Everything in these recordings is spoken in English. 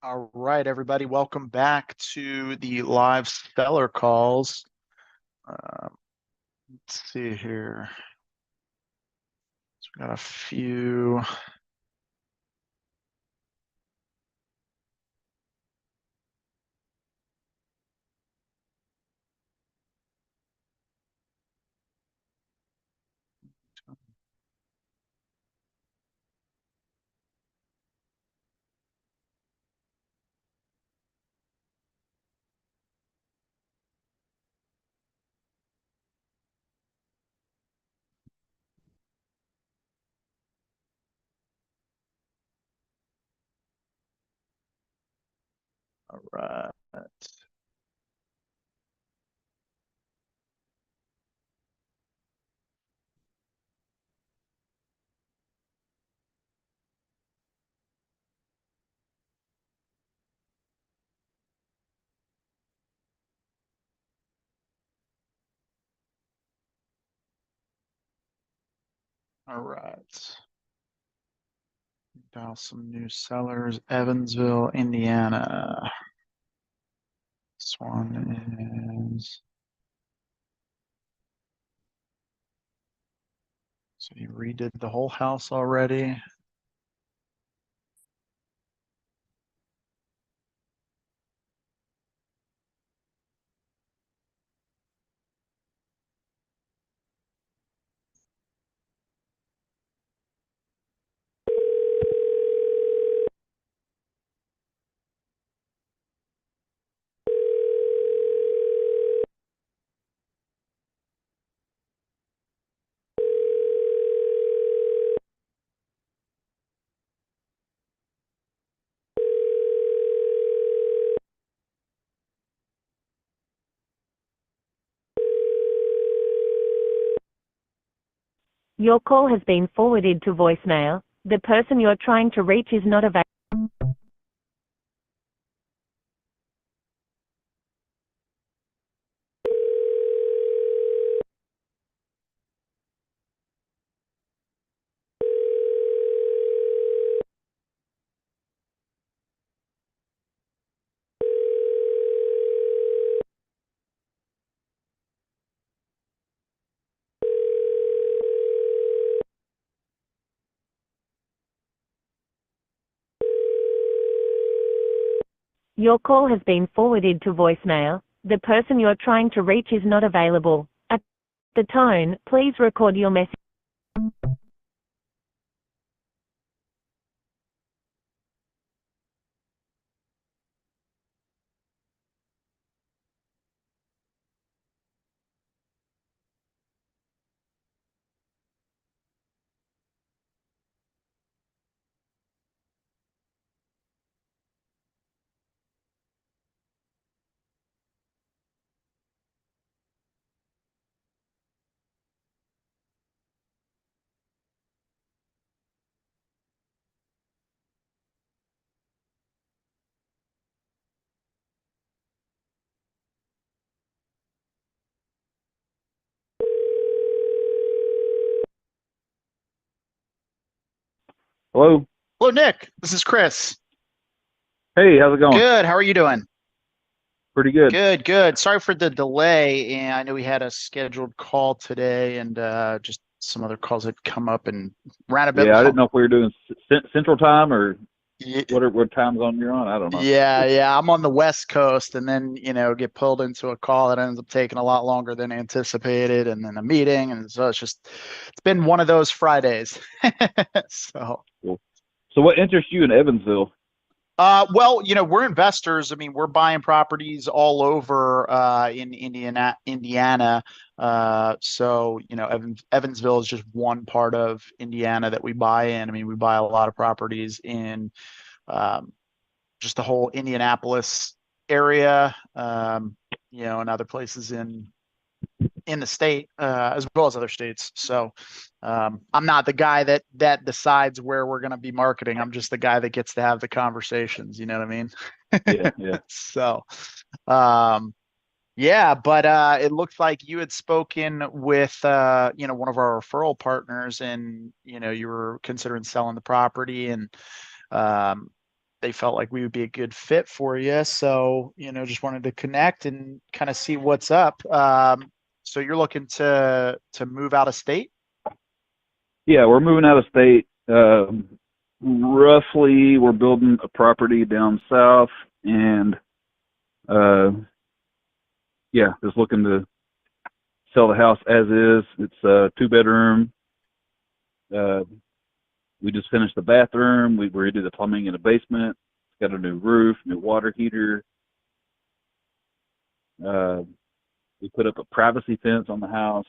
All right, everybody, welcome back to the live seller calls. Let's see here. So we got a few. All right. All right. Got some new sellers. Evansville, Indiana. This one is. So you redid the whole house already. Your call has been forwarded to voicemail. The person you're trying to reach is not available. Your call has been forwarded to voicemail. The person you're trying to reach is not available. At the tone, please record your message. Hello. Hello, Nick. This is Chris. Hey, how's it going? Good. How are you doing? Pretty good. Good, good. Sorry for the delay. And I know we had a scheduled call today and just some other calls had come up and ran a bit Yeah, I long. didn't know if we were doing Central Time or Ye- what time zone you're on. I don't know. Yeah, yeah. I'm on the West Coast and then, get pulled into a call that ends up taking a lot longer than anticipated and then a meeting. And so it's been one of those Fridays. So. Cool. So, what interests you in Evansville? Well, we're investors. I mean, we're buying properties all over in Indiana. So, Evansville is just one part of Indiana that we buy in. I mean, we buy a lot of properties in um, just the whole Indianapolis area, and other places in the state as well as other states. So I'm not the guy that decides where we're going to be marketing. I'm just the guy that gets to have the conversations. You know what I mean? Yeah, yeah. So um, yeah, but it looks like you had spoken with one of our referral partners, and you were considering selling the property, and um, they felt like we would be a good fit for you. So, just wanted to connect and kind of see what's up. So you're looking to move out of state? Yeah, we're moving out of state. Roughly, we're building a property down south, and yeah, just looking to sell the house as is. It's a 2-bedroom. We just finished the bathroom. We redid the plumbing in the basement. It's got a new roof, new water heater. We put up a privacy fence on the house.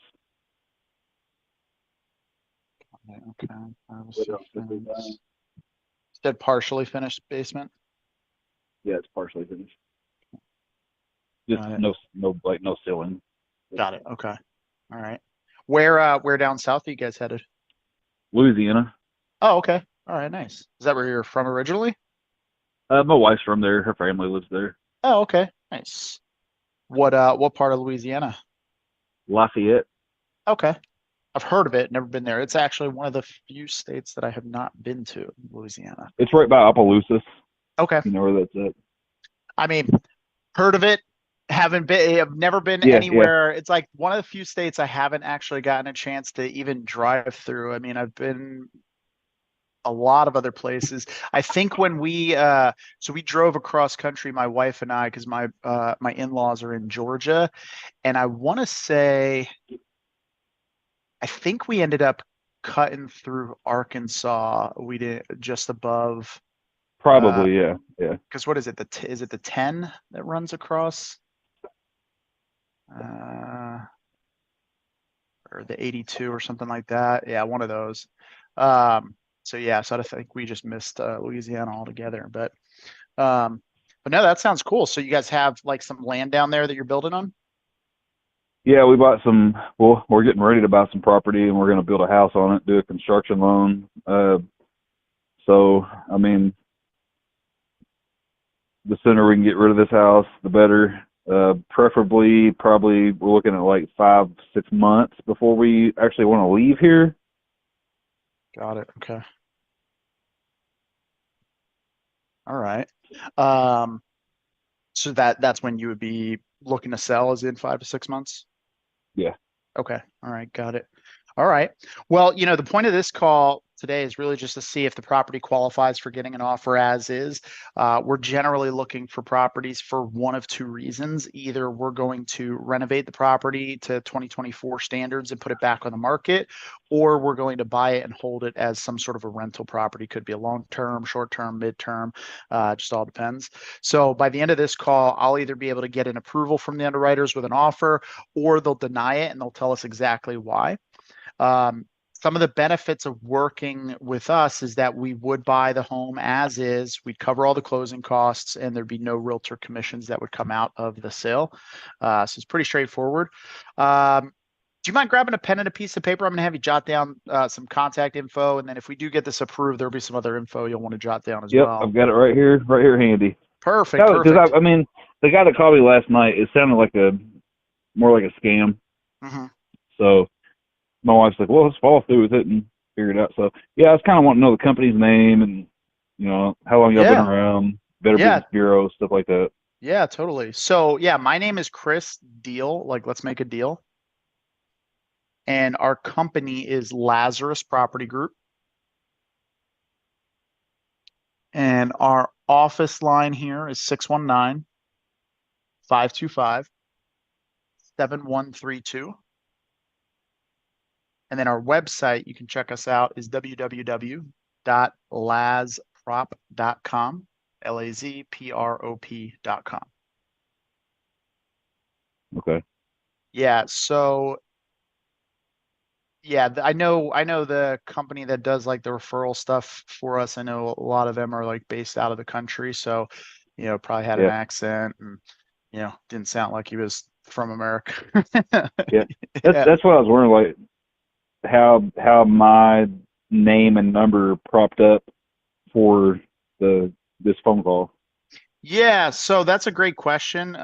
Okay. What else did we do? Said partially finished basement. Yeah, it's partially finished. Just Got it. no ceiling. Got it. Okay. All right. Where down south are you guys headed? Louisiana. Oh, okay. All right, nice. Is that where you're from originally? My wife's from there. Her family lives there. Oh, okay. Nice. What part of Louisiana? Lafayette. Okay. I've heard of it, never been there. It's actually one of the few states that I have not been to, Louisiana. It's right by Opelousas. Okay. You know where that's at? I mean, heard of it, haven't been, I've never been Yeah, anywhere. It's like one of the few states I haven't actually gotten a chance to even drive through. I mean, I've been a lot of other places. I think when so we drove across country, my wife and I, because my in-laws are in Georgia, and I want to say, I think we ended up cutting through Arkansas. We did just above. Probably, yeah. Because what is it? Is it the 10 that runs across? Or the 82 or something like that. Yeah, one of those. So yeah, so I think we just missed Louisiana altogether. But no, that sounds cool. So you guys have like some land down there that you're building on? Yeah, we bought some. Well, we're getting ready to buy some property, and we're going to build a house on it, do a construction loan. So, I mean, the sooner we can get rid of this house, the better. Preferably, probably we're looking at like 5-6 months before we actually want to leave here. Got it. Okay. All right. So that's when you would be looking to sell, is in 5 to 6 months? Yeah. Okay. All right. Got it. All right. Well, the point of this call today is really just to see if the property qualifies for getting an offer as is. We're generally looking for properties for one of two reasons. Either we're going to renovate the property to 2024 standards and put it back on the market, or we're going to buy it and hold it as some sort of a rental property. Could be a long-term, short-term, mid-term, just all depends. So by the end of this call, I'll either be able to get an approval from the underwriters with an offer, or they'll deny it and they'll tell us exactly why. Some of the benefits of working with us is that we would buy the home as is, we'd cover all the closing costs, and there'd be no realtor commissions that would come out of the sale. So it's pretty straightforward. Do you mind grabbing a pen and a piece of paper? I'm going to have you jot down some contact info, and then if we do get this approved, there'll be some other info you'll want to jot down as well. Yep, I've got it right here handy. Perfect. Because I mean, the guy that called me last night, it sounded like more like a scam. Mm-hmm. So my wife's like, well, let's follow through with it and figure it out. So yeah, I was kind of wanting to know the company's name and how long y'all been around, Better Business Bureau, stuff like that. Yeah, totally. So yeah, my name is Chris Deal. Like, let's make a deal. And our company is Lazarus Property Group. And our office line here is 619-525-7132. And then our website, you can check us out, is www.lazprop.com, LAZPROP.com. Okay. Yeah. So yeah, I know the company that does like the referral stuff for us. I know a lot of them are like based out of the country. So, probably had an accent and, didn't sound like he was from America. Yeah. That's what I was wondering, like how my name and number propped up for this phone call. Yeah, so that's a great question.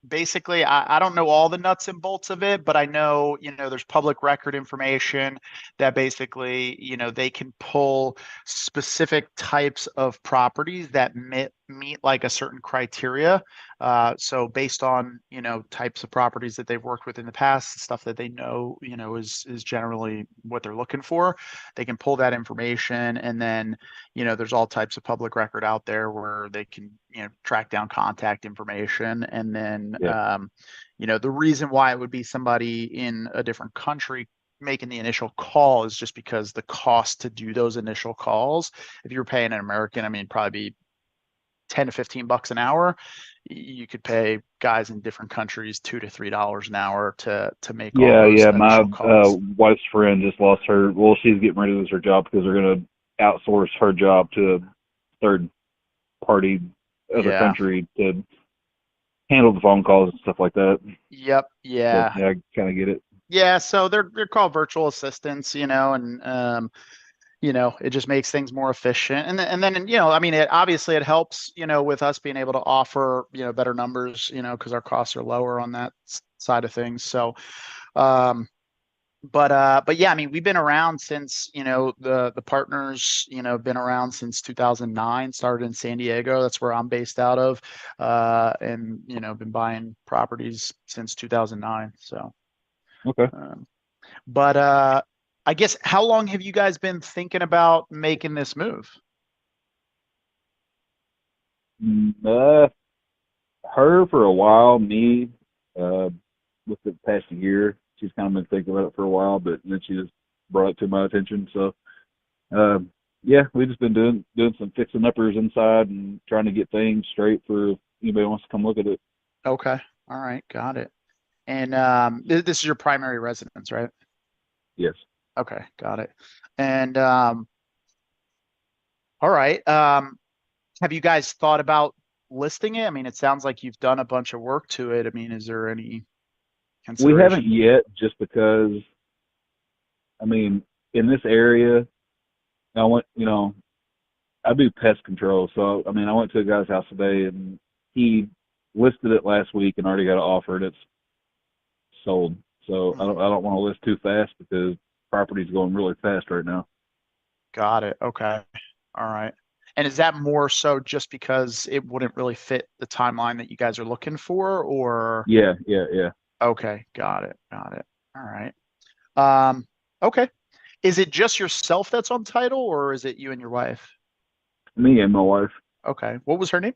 Basically, I don't know all the nuts and bolts of it, but I know, there's public record information that basically, they can pull specific types of properties that meet like a certain criteria. So based on, types of properties that they've worked with in the past, stuff that they know, is generally what they're looking for, they can pull that information. And then there's all types of public record out there where they can, track down contact information. And then, Yeah. the reason why it would be somebody in a different country making the initial call is just because the cost to do those initial calls, if you're paying an American, I mean, probably be 10 to 15 bucks an hour. You could pay guys in different countries $2 to $3 an hour to make all Yeah, those yeah. My initial calls. wife's friend just lost her. Well, she's getting ready to lose her job because they're going to outsource her job to a third party, other Yeah. country to handle the phone calls and stuff like that. Yep. So Yeah. yeah, I kind of get it. Yeah, so they're called virtual assistants, and it just makes things more efficient. And then I mean, obviously it helps, with us being able to offer, better numbers, because our costs are lower on that side of things. So, um, but yeah, I mean, we've been around since, the partners, have been around since 2009, started in San Diego. That's where I'm based out of, and been buying properties since 2009. So. Okay. Um, but I guess how long have you guys been thinking about making this move? Uh, her for a while, me, uh, with the past year, she's kind of been thinking about it for a while, but then she just brought it to my attention. So, um, yeah, we've just been doing some fixing uppers inside and trying to get things straight for if anybody wants to come look at it. Okay. All right. Got it. And this is your primary residence, right? Yes. Okay. Got it. And all right. Have you guys thought about listing it? I mean, it sounds like you've done a bunch of work to it. I mean, is there any We haven't consideration? yet, just because, I mean, in this area, I went, I do pest control. So, I mean, I went to a guy's house today and he listed it last week and already got an offer and it's sold. So Hmm, I don't want to list too fast because property's going really fast right now. got it. Okay. All right. And is that more so just because it wouldn't really fit the timeline that you guys are looking for, or? Yeah, yeah, yeah. Okay, got it. Got it. All right. Um, okay. Is it just yourself that's on title, or is it you and your wife? Me and my wife, Okay. What was her name?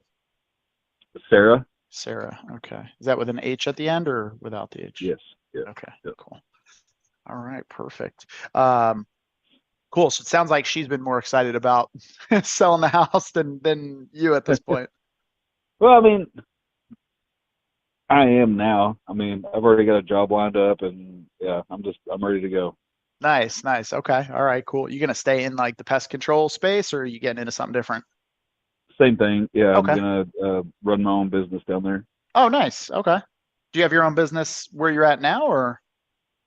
Sarah. Sarah. Okay. Is that with an H at the end or without the H? Yes, yeah, Okay, yeah. cool. All right, perfect. Cool. So it sounds like she's been more excited about selling the house than you at this point. Well, I mean, I am now. I mean, I've already got a job lined up, and yeah, I'm ready to go. Nice, nice. Okay. All right, cool. You gonna stay in like the pest control space, or are you getting into something different? Same thing. Yeah, I'm Okay. gonna run my own business down there. Oh, nice. Okay. Do you have your own business where you're at now, or?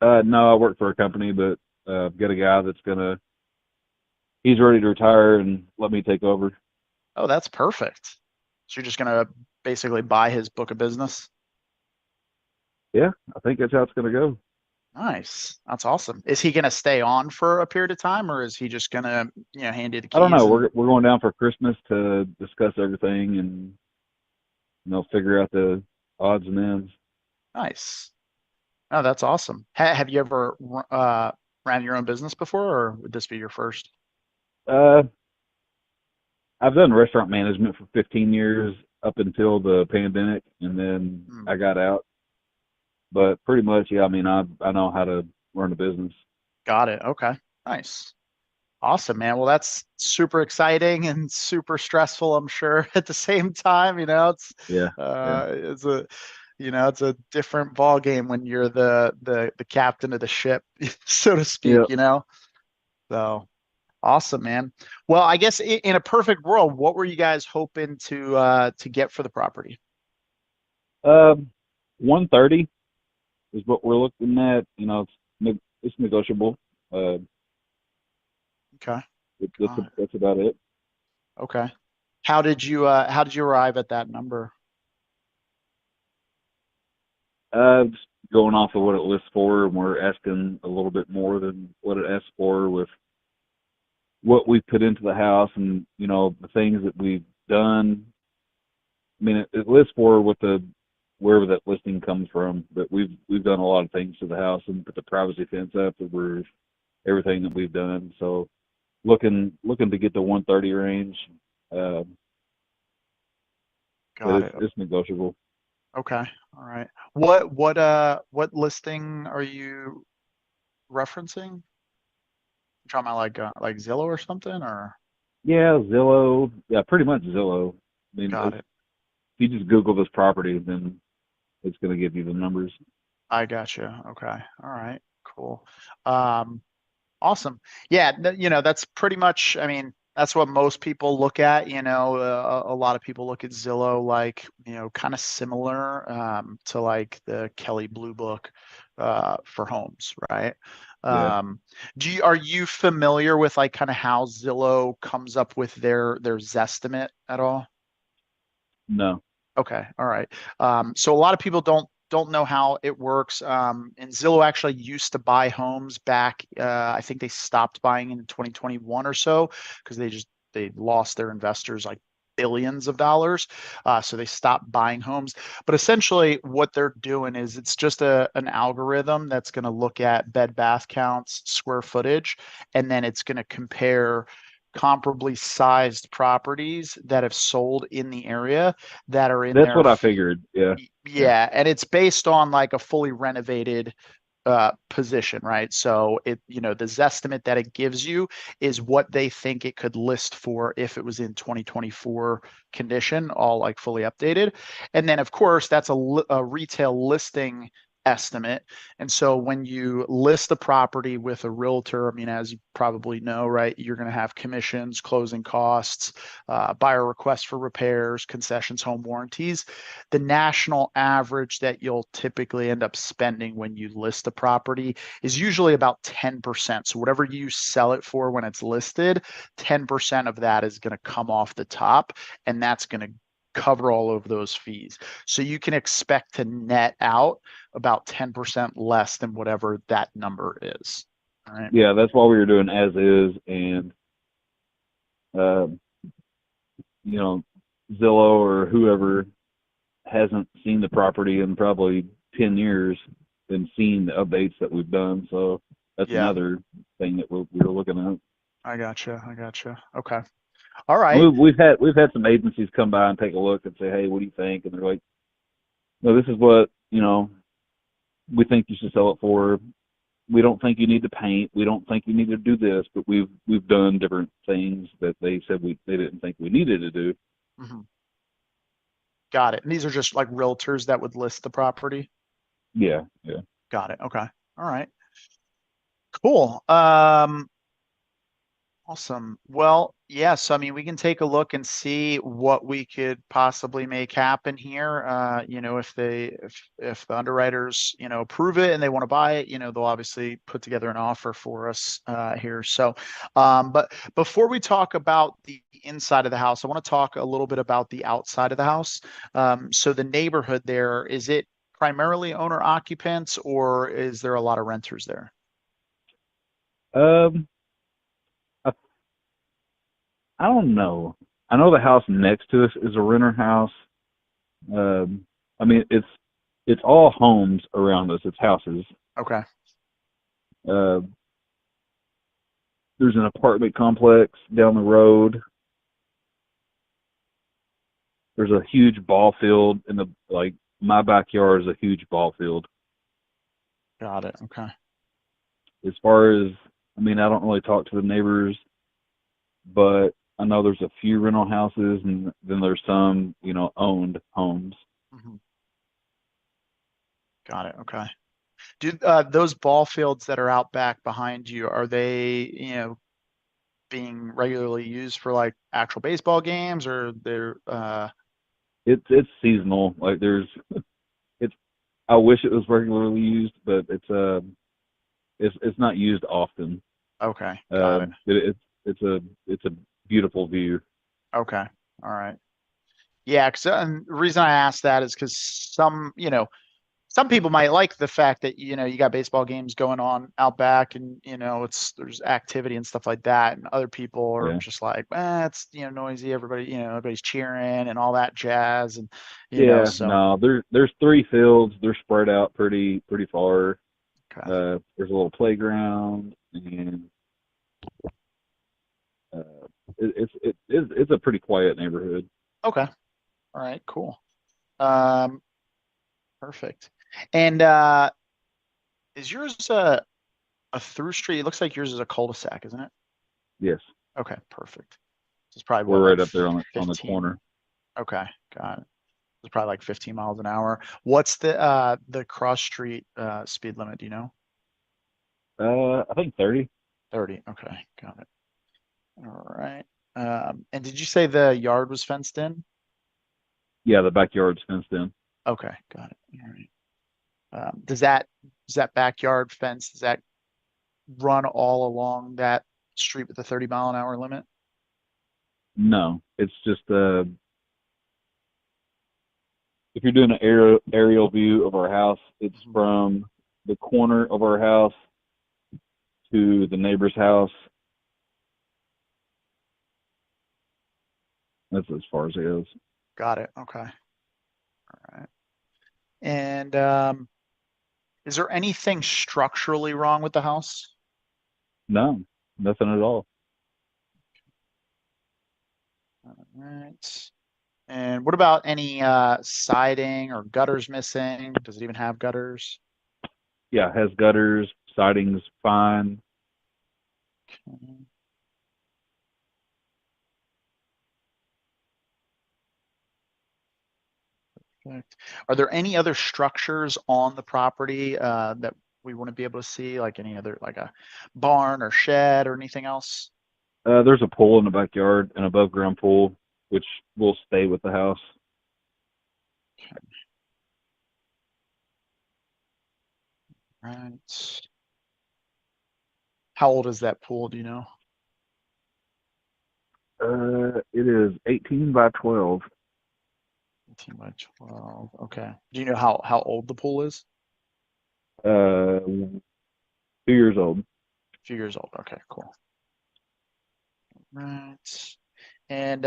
No, I work for a company, but I've got a guy that's he's ready to retire and let me take over. Oh, that's perfect. So you're just gonna basically buy his book of business? Yeah, I think that's how it's gonna go. Nice. That's awesome. Is he gonna stay on for a period of time, or is he just gonna, hand you the I don't keys know. and We're going down for Christmas to discuss everything and figure out the odds and ends. nice. Oh, that's awesome. Have you ever ran your own business before, or would this be your first? Uh, I've done restaurant management for 15 years up until the pandemic, and then Hmm, I got out. But pretty much, yeah. I mean, I know how to run a business. got it. Okay. Nice. Awesome, man. Well, that's super exciting and super stressful, I'm sure, at the same time. Yeah, yeah, It's a different ball game when you're the captain of the ship, so to yeah. speak. So awesome, man. Well, I guess in a perfect world, what were you guys hoping to get for the property? 130 is what we're looking at. It's negotiable. Uh, Okay. that's Got it. that's about it. Okay. how did you arrive at that number? Just going off of what it lists for, and we're asking a little bit more than what it asks for with what we put into the house and, the things that we've done. I mean, it lists for what wherever that listing comes from, but we've done a lot of things to the house and put the privacy fence up, the roof, everything that we've done. So looking to get the 130 range, uh, but Got it. it's negotiable. Okay. All right. What listing are you referencing? You talking about like Zillow or something or? Yeah, Zillow. Yeah, pretty much Zillow. I mean, Got if it. you just Google this property, then it's going to give you the numbers. I gotcha. Okay. All right. Cool. Um, Awesome. Yeah, that's pretty much, I mean, that's what most people look at, a lot of people look at Zillow like, kind of similar to like the Kelly Blue Book for homes, right? Yeah. Um, are you familiar with like kind of how Zillow comes up with their Zestimate at all? No. Okay, all right. So a lot of people don't know how it works. And Zillow actually used to buy homes back. I think they stopped buying in 2021 or so because they lost their investors like billions of dollars. So they stopped buying homes. But essentially, what they're doing is it's just an algorithm that's going to look at bed bath counts, square footage, and then it's going to compare comparably sized properties that have sold in the area that are in That's their what I figured. Yeah. Yeah. yeah, and it's based on like a fully renovated position, right? So the Zestimate that it gives you is what they think it could list for if it was in 2024 condition, all like fully updated. And then of course that's a retail listing estimate. And so when you list the property with a realtor, I mean, as you probably know, right, you're going to have commissions, closing costs, buyer requests for repairs, concessions, home warranties. The national average that you'll typically end up spending when you list a property is usually about 10%. So whatever you sell it for when it's listed, 10% of that is going to come off the top, and that's going to cover all of those fees. So you can expect to net out about 10% less than whatever that number is. All right. Yeah. That's why we were doing as is, and uh, you know, Zillow or whoever hasn't seen the property in probably 10 years and seen the updates that we've done. So that's Yeah, another thing that we're looking at. I gotcha. I gotcha. Okay. All And right. we've had some agencies come by and take a look and say, hey, what do you think? And they're like, no, this is what we think you should sell it for. We don't think you need to paint. We don't think you need to do this, but we've done different things that they said they didn't think we needed to do. Mhm. Got it. And these are just like realtors that would list the property. Yeah, yeah. Got it. Okay. All right. Cool. Awesome. Well, yes, I mean, we can take a look and see what we could possibly make happen here. If the underwriters, approve it and they want to buy it, they'll obviously put together an offer for us here. So, but before we talk about the inside of the house, I want to talk a little bit about the outside of the house. So the neighborhood there, is it primarily owner occupants or is there a lot of renters there? Um, I, I don't know. I know the house next to us is a renter house. I mean, it's all homes around us. It's houses. Okay. Uh, there's an apartment complex down the road. There's a huge ball field in the like my backyard is a huge ball field. Got it. Okay. As far as I mean, I don't really talk to the neighbors, but I know there's a few rental houses, and then there's some, owned homes. Mhm. Got it. Okay. Do those ball fields that are out back behind you, are they, being regularly used for like actual baseball games or they're It's seasonal. Like it's. I wish it was regularly used, but it's not used often. okay, got it. It's a beautiful view. Okay. All right. Yeah, because the reason I asked that is because some people might like the fact that you got baseball games going on out back, and there's activity and stuff like that, and other people are Yeah. just like, it's noisy. Everybody's cheering and all that jazz, and Yeah, so no, there's 3 fields. They're spread out pretty far. okay, There's a little playground, and uh, it's a pretty quiet neighborhood. okay, all right, cool, um, perfect. And is yours a through street? It looks like yours is a cul-de-sac, isn't it? Yes, Okay, perfect. It's probably what, we're like right up there on the 15. corner. Okay, got it. It's probably like 15 miles an hour. What's the cross street speed limit? Do you know? I think 30. 30. Okay, got it. All right. And did you say the yard was fenced in? Yeah, the backyard's fenced in. Okay, got it. All right. Does that backyard fence, does that run all along that street with the 30-mile-an-hour limit? No, it's just if you're doing an aerial view of our house, it's Mhm. from the corner of our house to the neighbor's house. That's as far as it goes. Got it. Okay. All right. And is there anything structurally wrong with the house? No, nothing at all. All right. And what about any siding or gutters missing? Does it even have gutters? Yeah, it has gutters, siding's fine. Okay, perfect. Are there any other structures on the property that we wouldn't be able to see, like any other, like a barn or shed or anything else? There's a pool in the backyard, an above ground pool, which will stay with the house. Right. How old is that pool? Do you know? It is 18 by 12. 18 by 12. Okay. Do you know how old the pool is? 2 years old. A few years old. Okay, cool. Right. And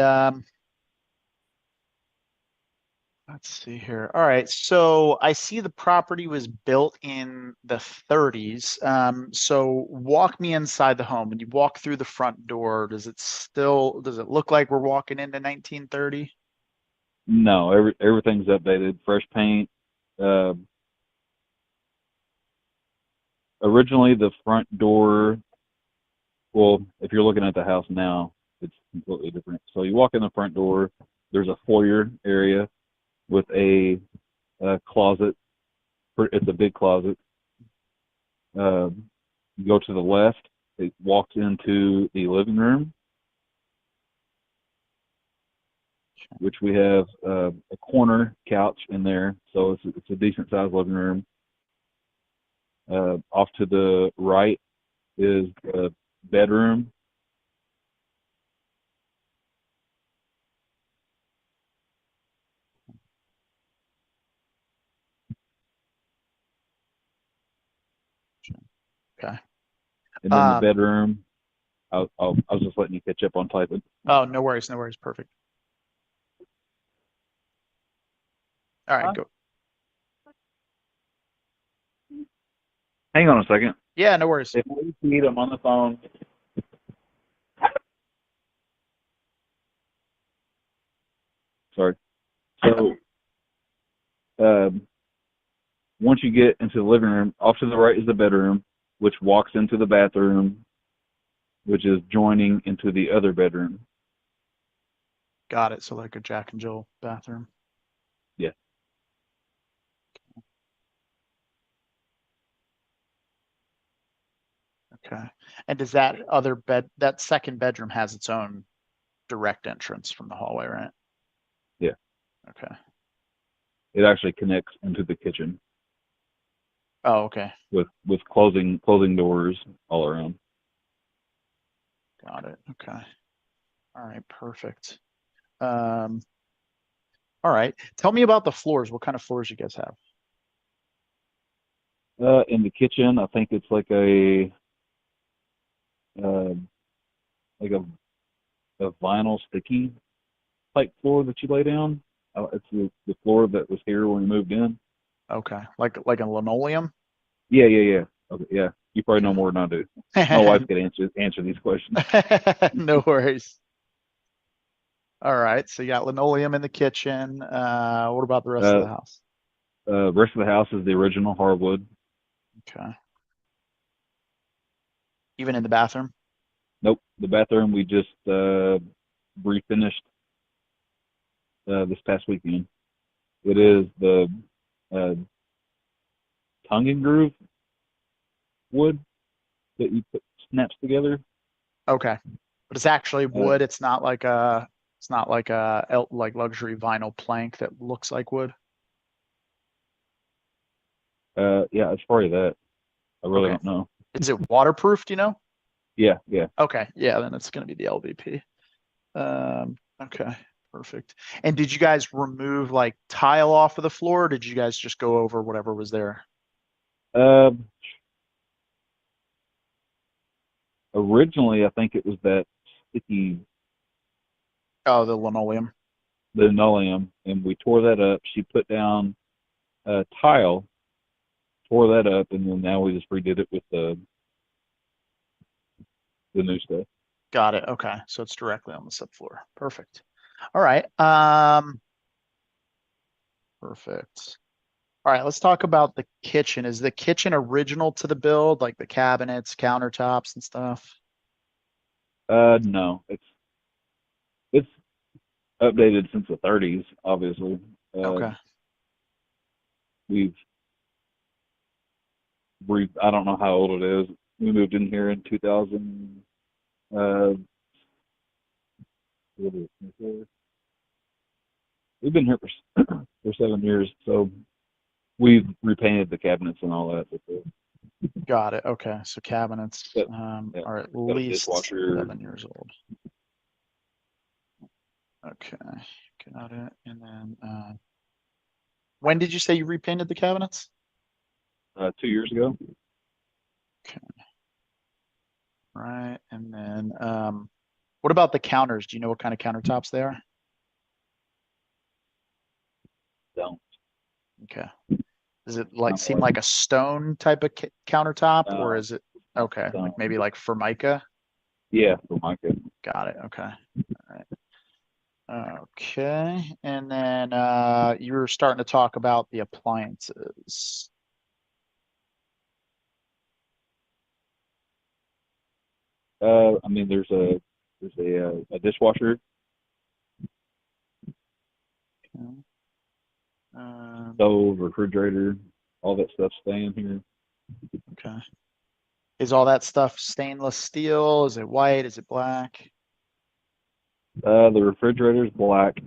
let's see here. All right. So I see the property was built in the 30s. So walk me inside the home. When you walk through the front door, does it look like we're walking into 1930? No, everything's updated, fresh paint. Uh, Originally, the front door, well, if you're looking at the house now, it's completely different. So you walk in the front door, there's a foyer area with a closet. It's a big closet. You go to the left, it walks into the living room, which we have a corner couch in there, so it's a decent sized living room. Off to the right is the bedroom. Okay. And then the Um, bedroom, I was just letting you catch up on typing. oh, no worries, no worries. Perfect. All right, Huh? go. Hang on a second. Yeah, no worries. If we need them on the phone. Sorry. So, um, once you get into the living room, off to the right is the bedroom, which walks into the bathroom, which is joining into the other bedroom. Got it. So like a Jack and Jill bathroom. Yeah. Okay. And does that second bedroom has its own direct entrance from the hallway, right? Yeah. Okay. It actually connects into the kitchen Oh, okay. with closing doors all around. Got it. Okay. All right. Perfect. All right. Tell me about the floors. What kind of floors you guys have? In the kitchen, I think it's uh, like a vinyl sticky type floor that you lay down. It's the floor that was here when we moved in. Okay. Like a linoleum? Yeah, yeah, yeah. Okay, yeah. You probably know Okay. more than I do. My wife could answer these questions. No worries. All right. So you got linoleum in the kitchen. What about the rest of Uh, the house? Rest of the house is the original hardwood. Okay. Even in the bathroom? Nope. The bathroom we just refinished this past weekend. It Okay. is the uh, tongue and groove wood that you put snaps together. Okay. But it's actually Uh, wood. It's not like like luxury vinyl plank that looks like wood. yeah, it's probably that. I really Okay. don't know. Is it waterproof, do you know? Yeah, yeah. Okay. Yeah, then it's gonna be the LVP. Okay, perfect. And did you guys remove like tile off of the floor, or did you guys just go over whatever was there? Um, Originally, I think it was that sticky Oh, the linoleum. linoleum, and we tore that up. She put down tile, tore that up, and then now we just redid it with the new stuff. Got it. Okay. So it's directly on the subfloor. Perfect. All right. Perfect. All right, let's talk about the kitchen. Is the kitchen original to the build, like the cabinets, countertops and stuff? No, it's updated since the 30s. Obviously, uh, Okay. we've I don't know how old it is. We moved in here in 2000. Uh, what is it, we've been here for for 7 years, so we've repainted the cabinets and all that. Got it. Okay. So cabinets But yeah, are at got a least dishwasher. 7 years old. Okay. Got it. And then when did you say you repainted the cabinets? 2 years ago. Okay. Right. And then what about the counters? Do you know what kind of countertops they are? Don't Okay. Does it like kind of seem like a stone type of countertop, or uh, is it okay, like don't. maybe like Formica? Yeah, for Micah. Got it. Okay. All right. Okay. And then you were starting to talk about the appliances. I mean, there's a dishwasher. Okay. Stove, refrigerator, all that stuff staying here. Okay. Is all that stuff stainless steel? Is it white? Is it black? The refrigerator is black.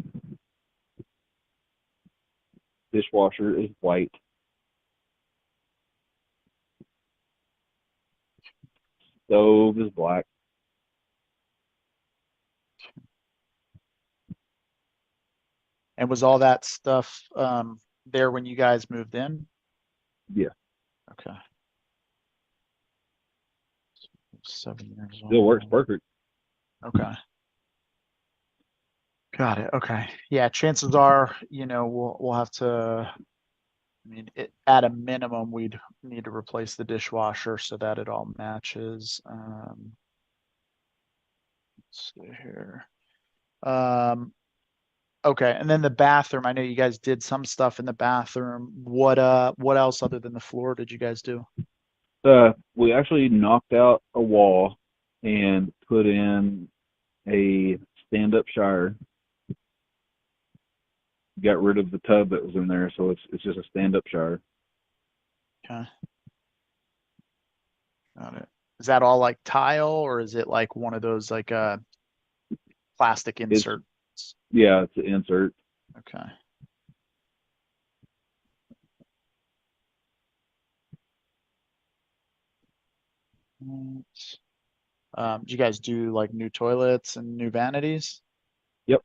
Dishwasher is white. Stove is black. And was all that stuff there when you guys moved in? Yeah, Okay. 7 years still works old. perfect. Okay. Got it. Okay. Yeah, chances are, we'll have to, I mean, at a minimum, we'd need to replace the dishwasher so that it all matches. Let's see here. Um, okay, and then the bathroom. I know you guys did some stuff in the bathroom. What else other than the floor did you guys do? We actually knocked out a wall and put in a stand-up shower. Got rid of the tub that was in there, so it's just a stand-up shower. Okay, got it. Is that all like tile or is it like one of those like plastic It's inserts? Yeah, it's an insert. Okay. Do you guys do like new toilets and new vanities? Yep.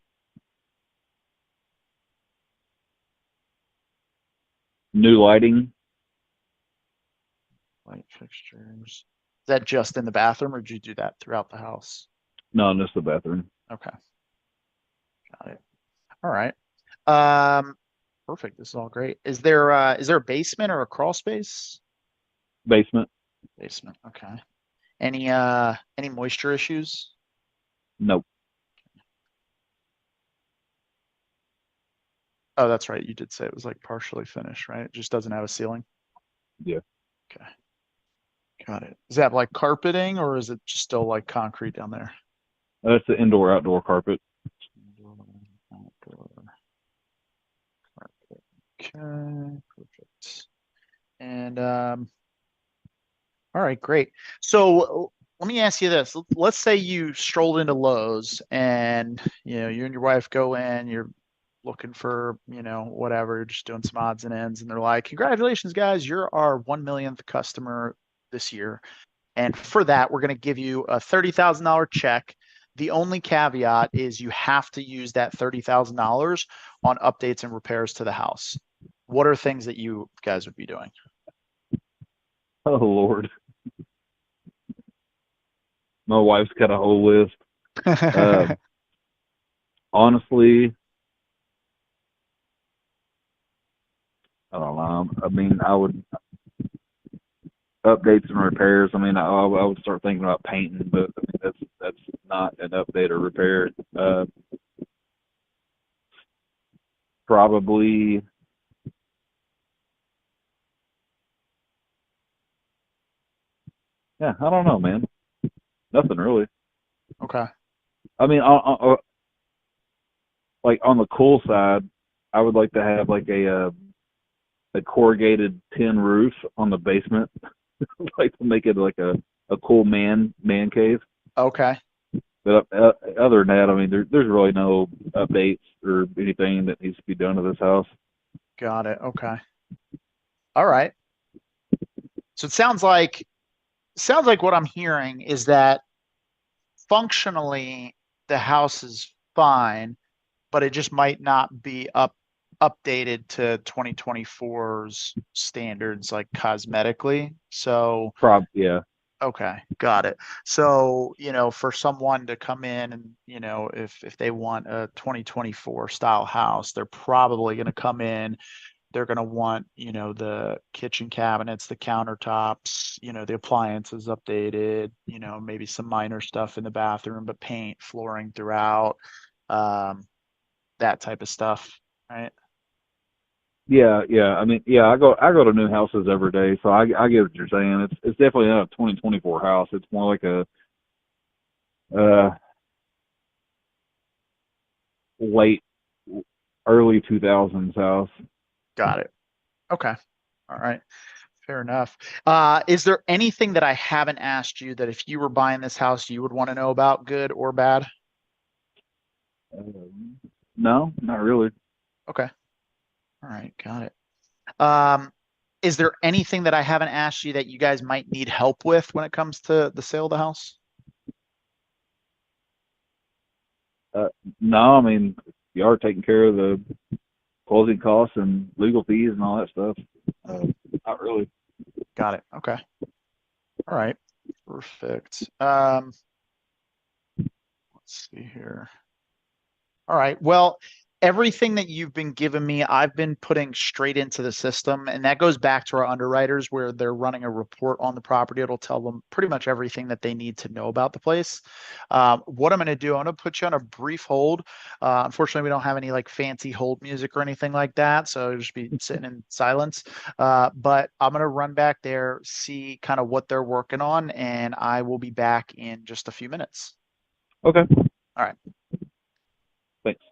New lighting? Light fixtures. Is that just in the bathroom or did you do that throughout the house? No, just the bathroom. Okay, got it. All right. Um, perfect. This is all great. Is there a basement or a crawl space? Basement? Basement. Okay. Any moisture issues? Nope. Oh, that's right. You did say it was like partially finished, right? It just doesn't have a ceiling. Yeah. Okay. Got it. Is that like carpeting or is it just still like concrete down there? That's the indoor outdoor carpet. Indoor, outdoor carpet. Okay, perfect. And all right, great. So let me ask you this. Let's say you strolled into Lowe's and you and your wife go in, you're looking for, whatever, you're just doing some odds and ends, and they're like, congratulations, guys, you're our 1 millionth customer this year. And for that, we're going to give you a $30,000 check. The only caveat is you have to use that $30,000 on updates and repairs to the house. What are things that you guys would be doing? Oh Lord. My wife's got a whole list. Um, honestly, I don't know. I mean, I would updates and repairs. I mean, I would start thinking about painting, but I mean that's not an update or repair. Probably, yeah. I don't know, man. Nothing really. Okay. I mean, like on the cool side, I would like to have like a corrugated tin roof on the basement, like to make it like a cool man cave. Okay. But other than that, I mean, there's really no updates or anything that needs to be done to this house. Got it. Okay. All right. So it sounds like what I'm hearing is that functionally the house is fine, but it just might not be updated to 2024's standards like cosmetically. So, Yeah. okay, got it. So, for someone to come in and, if they want a 2024 style house, they're probably going to come in. They're going to want, the kitchen cabinets, the countertops, the appliances updated, maybe some minor stuff in the bathroom, but paint, flooring throughout, um, that type of stuff, right? Yeah. I mean, yeah, I go to new houses every day, so I get what you're saying. It's definitely not a 2024 house. It's more like a uh late early 2000s house. Got it. Okay. All right. Fair enough. Is there anything that I haven't asked you that if you were buying this house, you would want to know about, good or bad? No, not really. Okay. All right. Got it. Um, is there anything that I haven't asked you that you guys might need help with when it comes to the sale of the house? Uh, no, I mean, you are taking care of the closing costs and legal fees and all that stuff. Not really. Got it. Okay. All right. Perfect. Let's see here. All right. Well, everything that you've been giving me, I've been putting straight into the system. And that goes back to our underwriters where they're running a report on the property. It'll tell them pretty much everything that they need to know about the place. What I'm going to do, I'm going to put you on a brief hold. Unfortunately, we don't have any like fancy hold music or anything like that. So it'll just be sitting in silence. But I'm going to run back there, see kind of what they're working on, and I will be back in just a few minutes. Okay. All right. Thanks.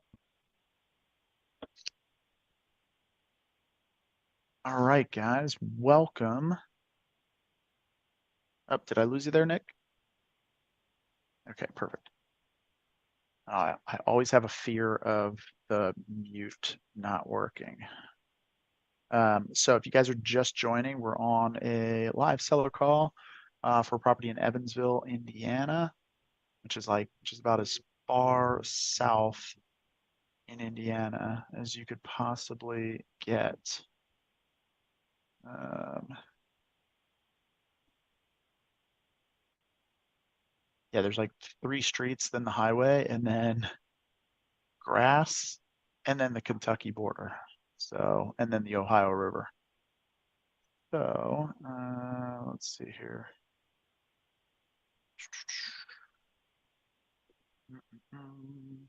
All right, guys, welcome. Oh, did I lose you there, Nick? Okay, perfect. I always have a fear of the mute not working. So if you guys are just joining, we're on a live seller call for property in Evansville, Indiana, which is about as far south in Indiana as you could possibly get. Yeah, there's like 3 streets, then the highway, and then grass, and then the Kentucky border. So, and then the Ohio River. So, let's see here. Mm-mm-mm.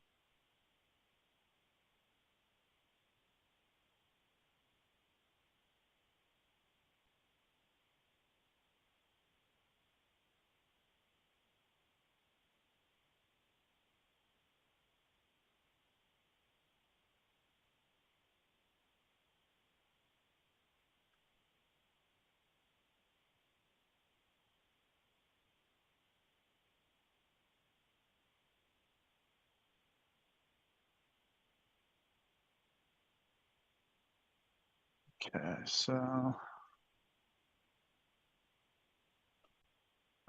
Okay, so, all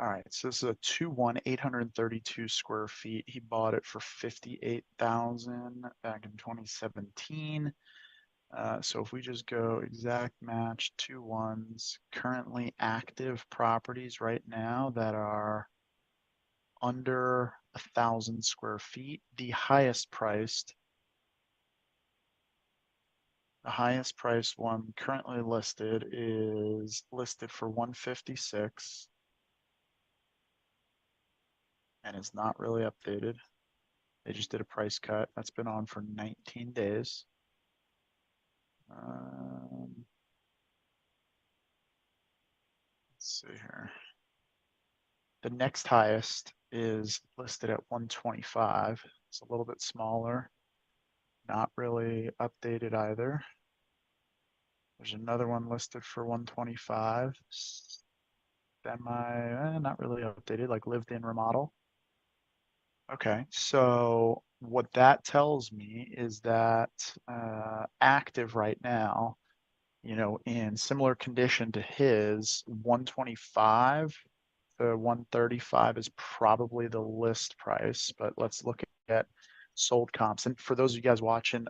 right, so this is a 2-1, 832 square feet. He bought it for 58,000 back in 2017. So if we just go exact match 2 1s, currently active properties right now that are under 1,000 square feet, the highest priced one currently listed is listed for 156 and is not really updated. They just did a price cut. That's been on for 19 days. Let's see here. The next highest is listed at 125. It's a little bit smaller, not really updated either. There's another one listed for 125. Not really updated, like lived in remodel. Okay, so what that tells me is that active right now, in similar condition to his, 125 to 135 is probably the list price, but let's look at sold comps. And for those of you guys watching,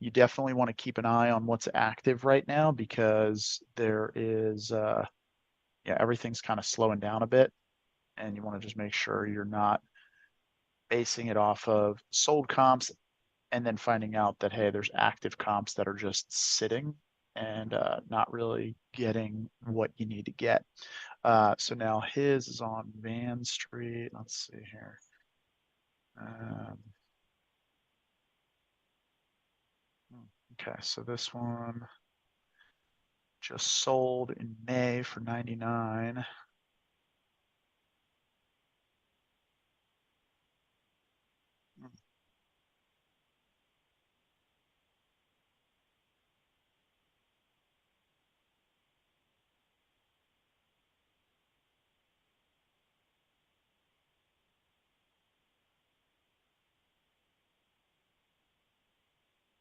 you definitely want to keep an eye on what's active right now because there is, yeah, everything's kind of slowing down a bit, and you want to just make sure you're not basing it off of sold comps and then finding out that, hey, there's active comps that are just sitting and not really getting what you need to get. So now his is on Van Street. Let's see here. Um, okay, so this one just sold in May for 99.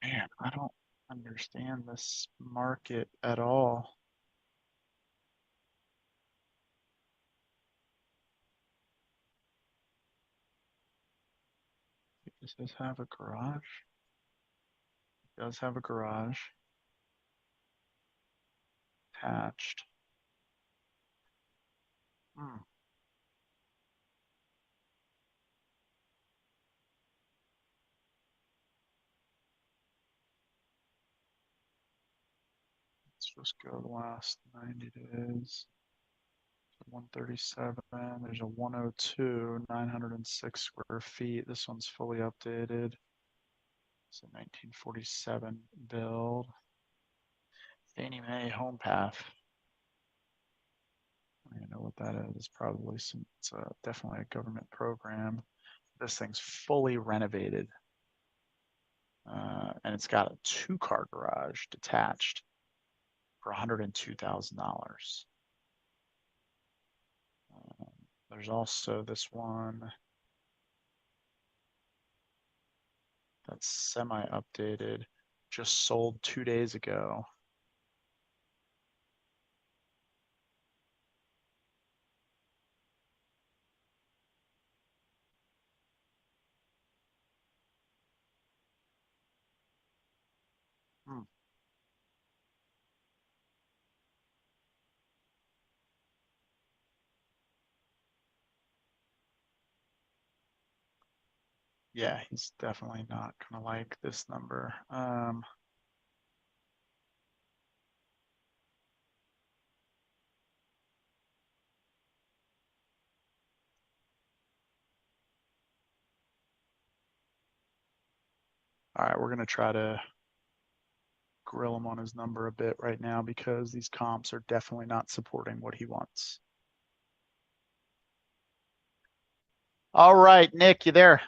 Man, I don't understand this market at all. Does this have a garage? It does have a garage attached. Hmm. Let's just go the last 90 days. 137, there's a 102, 906 square feet. This one's fully updated. It's a 1947 build. Fannie Mae Home Path. I don't even know what that is. It's probably it's definitely a government program. This thing's fully renovated. And it's got a 2-car garage detached for $102,000. There's also this one that's semi-updated, just sold 2 days ago. Hmm. Yeah, he's definitely not gonna like this number. All right, we're gonna try to grill him on his number a bit right now because these comps are definitely not supporting what he wants. All right, Nick, you there?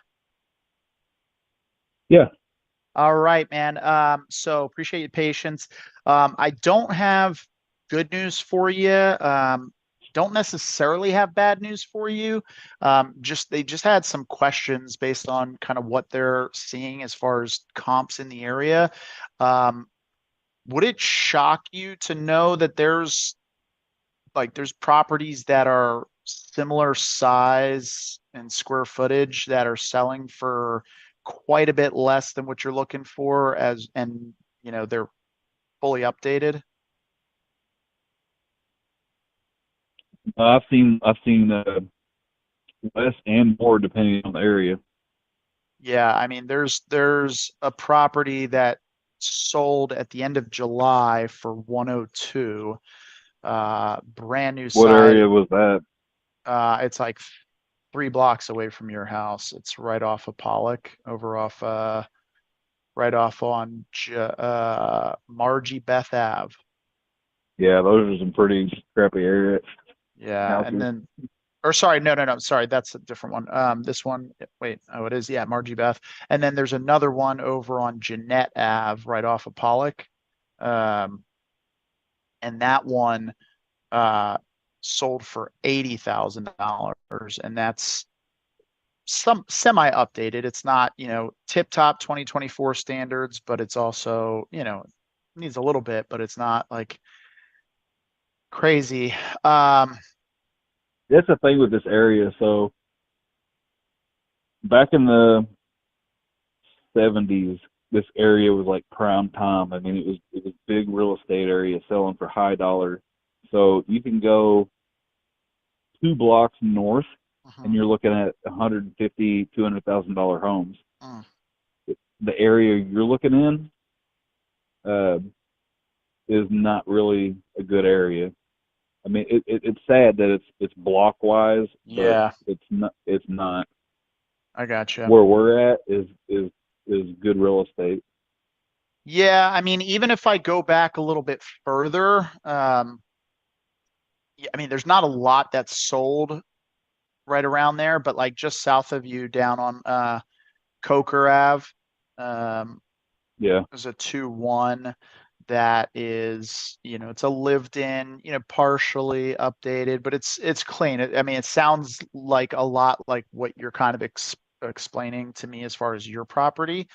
Yeah. All right, man. So appreciate your patience. I don't have good news for you. Don't necessarily have bad news for you. They just had some questions based on kind of what they're seeing as far as comps in the area. Um, would it shock you to know that there's properties that are similar size and square footage that are selling for quite a bit less than what you're looking for and they're fully updated? I've seen less and more depending on the area. Yeah, I mean there's a property that sold at the end of July for 102, brand new What side. area was that? It's like 3 blocks away from your house. It's right off of Pollock, over off right off on Margie Beth Ave. Yeah, those are some pretty crappy area Yeah, and houses. then, or sorry, no, sorry, that's a different one. This one, wait, oh, it is, yeah, Margie Beth. And then there's another one over on Jeanette Ave, right off of Pollock. Um, and that one uh sold for $80,000, and that's some semi updated. It's not, tip top 2024 standards, but it's also, needs a little bit, but it's not like crazy. Um, That's the thing with this area. So back in the 70s, this area was like prime time. I mean, it was big real estate area selling for high dollar. So you can go 2 blocks north, and mhm, you're looking at 150, $200,000 homes. mm. The area you're looking in uh, is not really a good area. I mean, it's sad that it's block wise, but Yeah, it's not. It's not. I gotcha. Where we're at is good real estate. Yeah, I mean, even if I go back a little bit further, yeah, I mean, there's not a lot that's sold right around there, but like just south of you down on Coker Ave, um, Yeah, there's a 2-1 that is, it's a lived in, partially updated, but it's clean. I mean, it sounds like a lot like what you're kind of explaining to me as far as your property.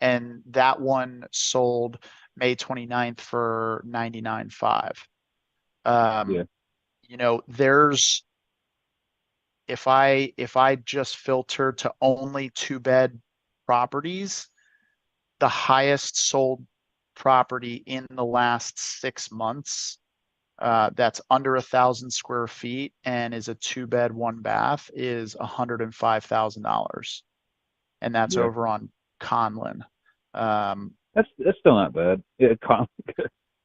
And that one sold May 29th for 99.5. yeah. Um, there's if I just filter to only 2-bed properties, the highest sold property in the last 6 months, that's under 1,000 square feet and is a 2-bed, 1 bath, is $105,000, and that's Yeah. over on Conlin. Um, That's still not bad. Yeah,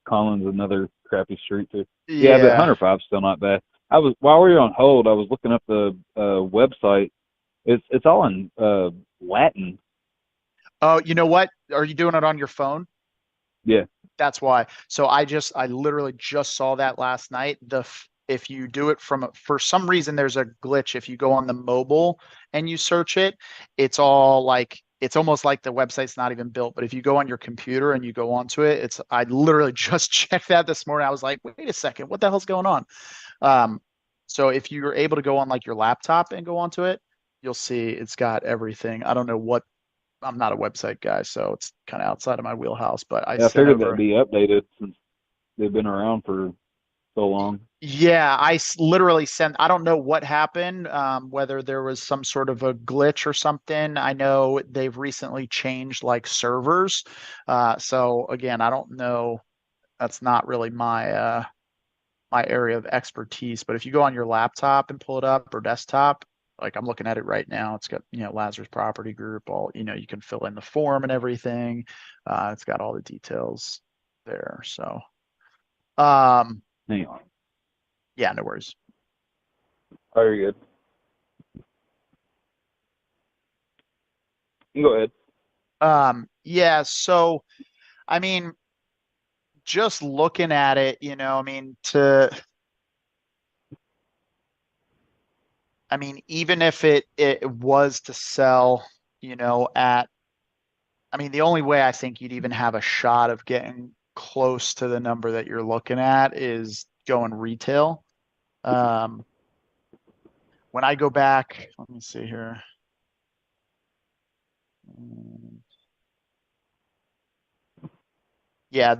Colin's another crappy street too. Yeah, but yeah. 105's still not bad. I was while we were on hold, I was looking up the website. It's all in Latin. Oh, you know what? Are you doing it on your phone? Yeah, That's why. So I literally just saw that last night. If you do it for some reason, there's a glitch. If you go on the mobile and you search it, it's all like, it's almost like the website's not even built. But if you go on your computer and you go onto it, I literally just checked that this morning. I was like, wait a second, what the hell's going on? Um, so if you're able to go on like your laptop and go onto it, you'll see it's got everything. I don't know what, I'm not a website guy, so it's kind of outside of my wheelhouse, but I yeah. I sent figured that'd over. be updated since they've been around for so long. Yeah, literally sent. I don't know what happened, whether there was some sort of a glitch or something. I know they've recently changed like servers. So again, I don't know. That's not really my area of expertise. But if you go on your laptop and pull it up or desktop, like I'm looking at it right now. It's got, Lazarus Property Group, all, you can fill in the form and everything. It's got all the details there. So, Hang on. yeah, no worries. Oh, you're good. You go ahead. Yeah, so I mean, just looking at it, even if it was to sell, the only way I think you'd even have a shot of getting close to the number that you're looking at is going retail. Um, when I go back, let me see here. Yeah,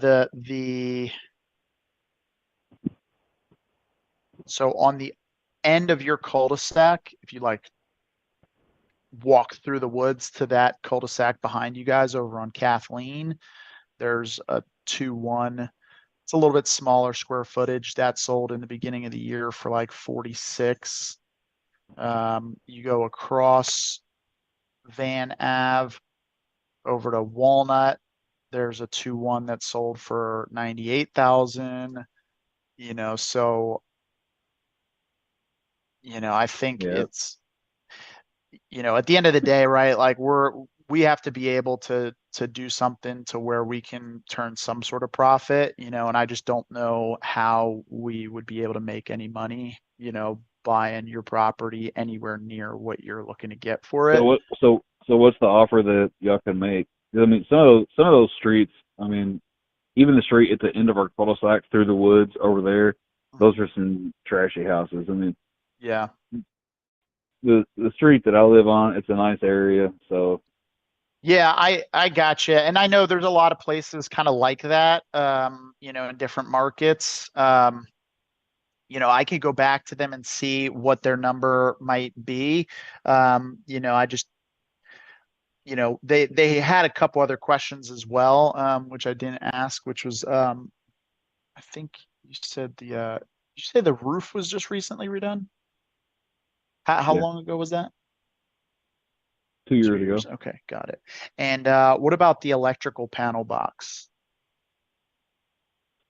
so on the end of your cul-de-sac, if you like walk through the woods to that cul-de-sac behind you guys over on Kathleen, there's a 2-1. It's a little bit smaller square footage that sold in the beginning of the year for like 46. You go across Van Ave over to Walnut. There's a 2-1 that sold for 98,000. So I think Yeah. it's, at the end of the day, right? Like we have to be able to do something to where we can turn some sort of profit, and I just don't know how we would be able to make any money, buying your property anywhere near what you're looking to get for So it. what? So what's the offer that y'all can make? I mean, some of those streets. I mean, even the street at the end of our cul-de-sac through the woods over there, those are some trashy houses. I mean, Yeah. the street that I live on, it's a nice area. So Yeah, I gotcha. And I know there's a lot of places kind of like that, in different markets. I could go back to them and see what their number might be. I just, they had a couple other questions as well, which I didn't ask, which was, I think you said did you say the roof was just recently redone? How yeah, long ago was that? 2 years 2 years. ago Okay, got it. And what about the electrical panel box?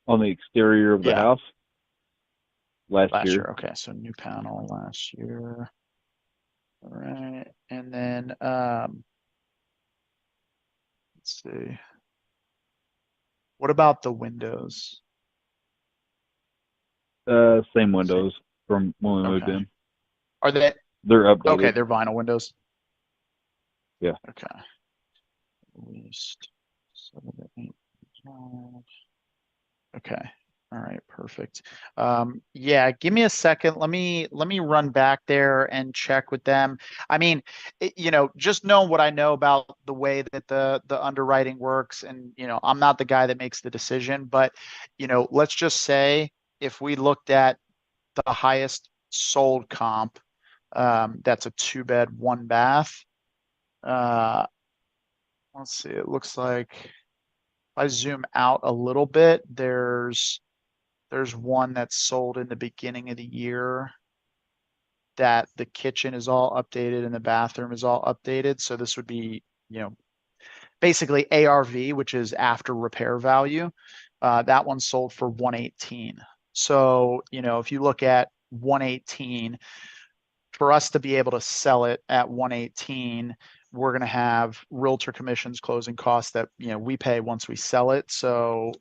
on the exterior of the Yeah, house last last year. year. Okay, so new panel last year. All right. And then let's see. What about the windows? Same Same. windows from when we moved Okay. in. Are they They're okay? updated. They're vinyl windows. Yeah. Okay. At least 7 to 8. Okay. All right, perfect. Yeah, give me a second. Let me run back there and check with them. I mean, just knowing what I know about the way that the underwriting works, and I'm not the guy that makes the decision, but let's just say if we looked at the highest sold comp, that's a 2-bed, 1-bath. Uh, let's see, it looks like if I zoom out a little bit, there's one that's sold in the beginning of the year that the kitchen is all updated and the bathroom is all updated. So this would be, basically ARV, which is after repair value. That one sold for 118. So, if you look at 118, for us to be able to sell it at 118, we're going to have realtor commissions, closing costs that, we pay once we sell it. So,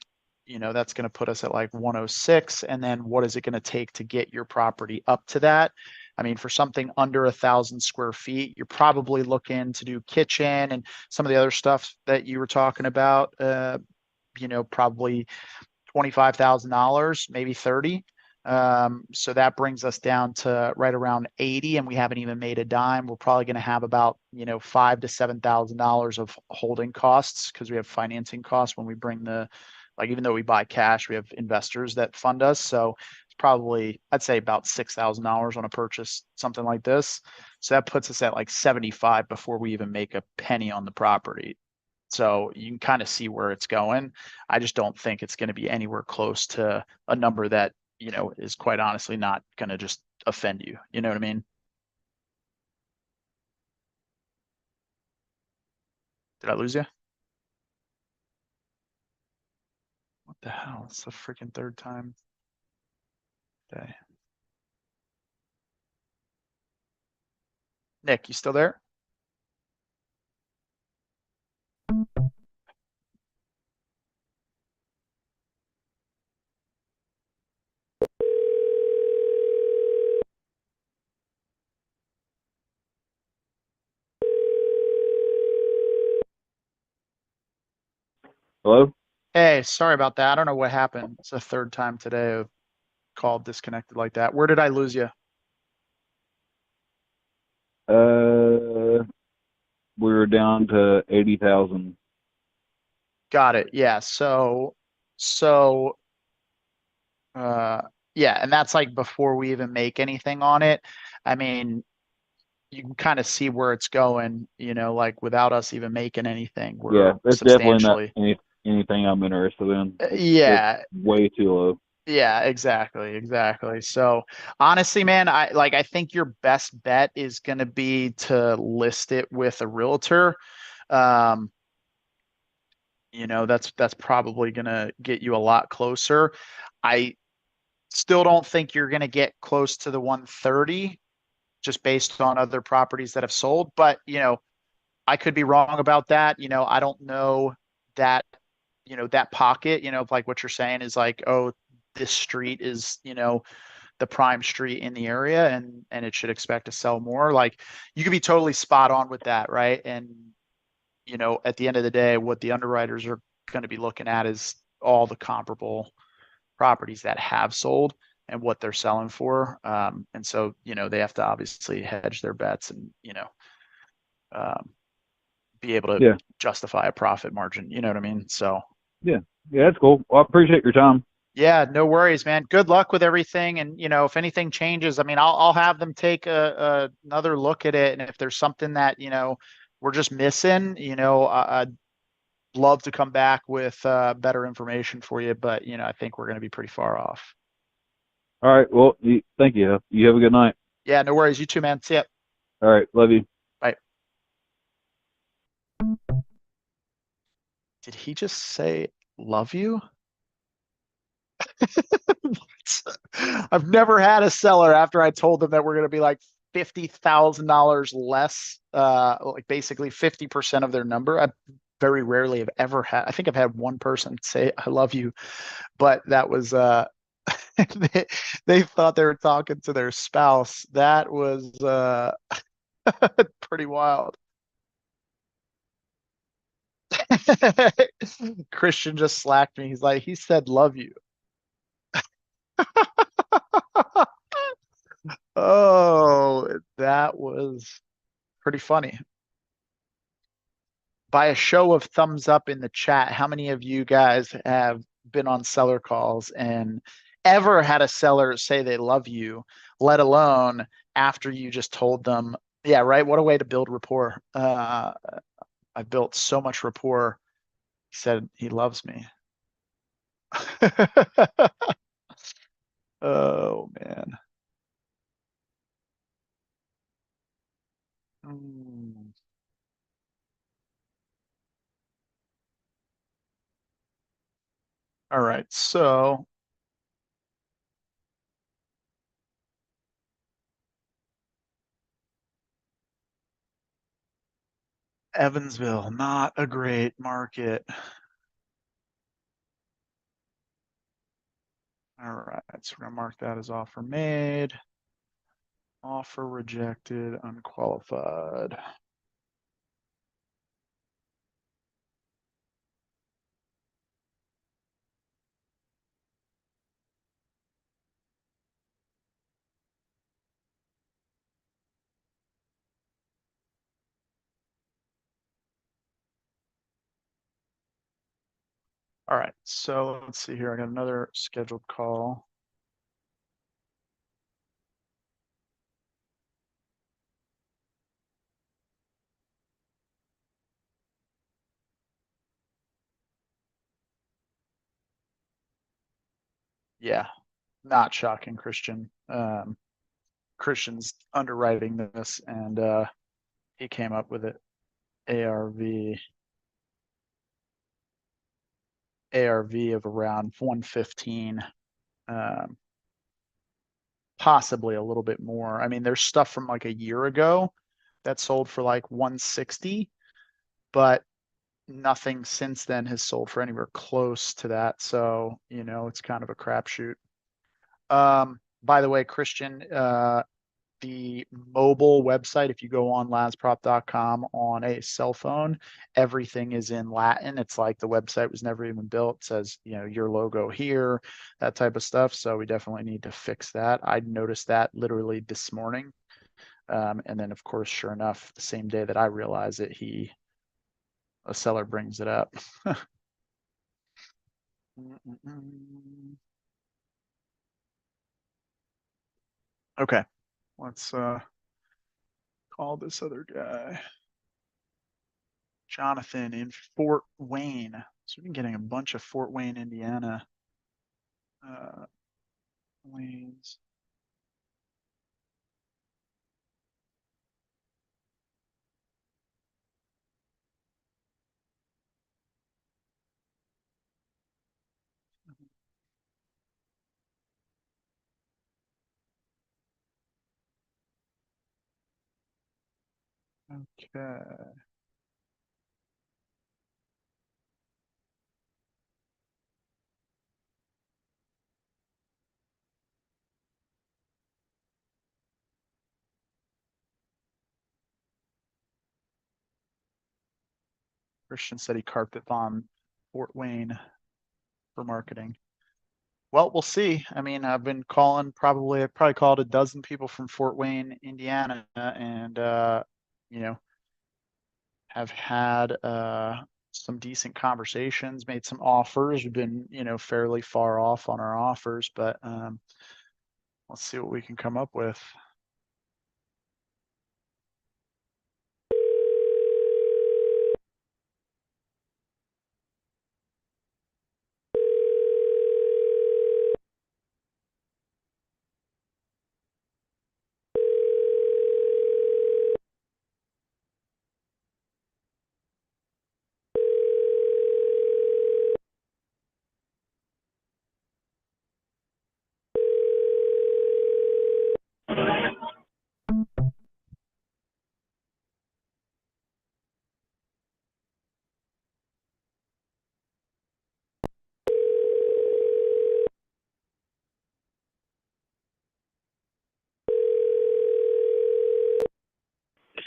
that's going to put us at like 106. And then what is it going to take to get your property up to that? I mean, for something under 1,000 square feet, you're probably looking to do kitchen and some of the other stuff that you were talking about, probably $25,000, maybe 30. So that brings us down to right around 80, and we haven't even made a dime. We're probably going to have about, $5,000 to $7,000 of holding costs because we have financing costs when we bring even though we buy cash, we have investors that fund us. So it's probably, I'd say about $6,000 on a purchase, something like this. So that puts us at like 75 before we even make a penny on the property. So you can kind of see where it's going. I just don't think it's going to be anywhere close to a number that, is quite honestly not going to just offend you. You know what I mean? Did I lose you? What the hell? It's the freaking third time today. Nick, you still there? Hello? Hey, sorry about that. I don't know what happened. It's the third time today of call disconnected like that. Where did I lose you? We were down to 80,000. Got it. Yeah. So, uh, yeah, and that's like before we even make anything on it. I mean, you can kind of see where it's going, like without us even making anything, Yeah, we're that's definitely not substantially. anything I'm interested in. That's Yeah, way too low. yeah, exactly. So honestly, man, I think your best bet is gonna be to list it with a realtor. Um, that's probably gonna get you a lot closer. I still don't think you're gonna get close to the 130 just based on other properties that have sold, but I could be wrong about that. I don't know that, that pocket, like what you're saying is like, oh, this street is, the prime street in the area and it should expect to sell more. Like you could be totally spot on with that, right? And at the end of the day, what the underwriters are going to be looking at is all the comparable properties that have sold and what they're selling for. And so, they have to obviously hedge their bets and, um, be able to Yeah, justify a profit margin. You know what I mean? So yeah, yeah. That's cool. Well, I appreciate your time. yeah, no worries, man. Good luck with everything. And if anything changes, I mean, I'll have them take another look at it. And if there's something that we're just missing, I'd love to come back with better information for you. But I think we're going to be pretty far off. All right. Well, thank you. You have a good night. Yeah, no worries. You too, man. See ya. All right. Love you. Bye. Did he just say love you? I've never had a seller after I told them that we're going to be like $50,000 less, like basically 50% of their number. I very rarely have ever had, I think I've had one person say, I love you, but that was, they, they thought they were talking to their spouse. That was, pretty wild. Christian just slacked me. He's like, he said, love you. Oh, that was pretty funny. By a show of thumbs up in the chat, how many of you guys have been on seller calls and ever had a seller say they love you, let alone after you just told them, yeah, right? What a way to build rapport. I built so much rapport. He said he loves me. Oh man. Hmm. All right, so Evansville, not a great market. All right, so we're gonna mark that as offer made, offer rejected, unqualified. All right, so let's see here. I got another scheduled call. Yeah, not shocking, Christian. Christian's underwriting this and he came up with it. ARV. ARV of around 115. Possibly a little bit more. I mean, there's stuff from like a year ago that sold for like 160, but nothing since then has sold for anywhere close to that. So, it's kind of a crapshoot. By the way, Christian, the mobile website, if you go on lasprop.com on a cell phone, everything is in Latin. It's like the website was never even built. It says, your logo here, that type of stuff. So we definitely need to fix that. I noticed that literally this morning. And then of course, sure enough, the same day that I realized it, a seller brings it up. Okay, let's call this other guy. Jonathan in Fort Wayne. So we've been getting a bunch of Fort Wayne, Indiana lanes. Okay. Christian said he carped it on Fort Wayne for marketing. Well, we'll see. I mean, I've been calling I probably called a dozen people from Fort Wayne, Indiana, and have had some decent conversations, made some offers. We've been, fairly far off on our offers, but let's see what we can come up with.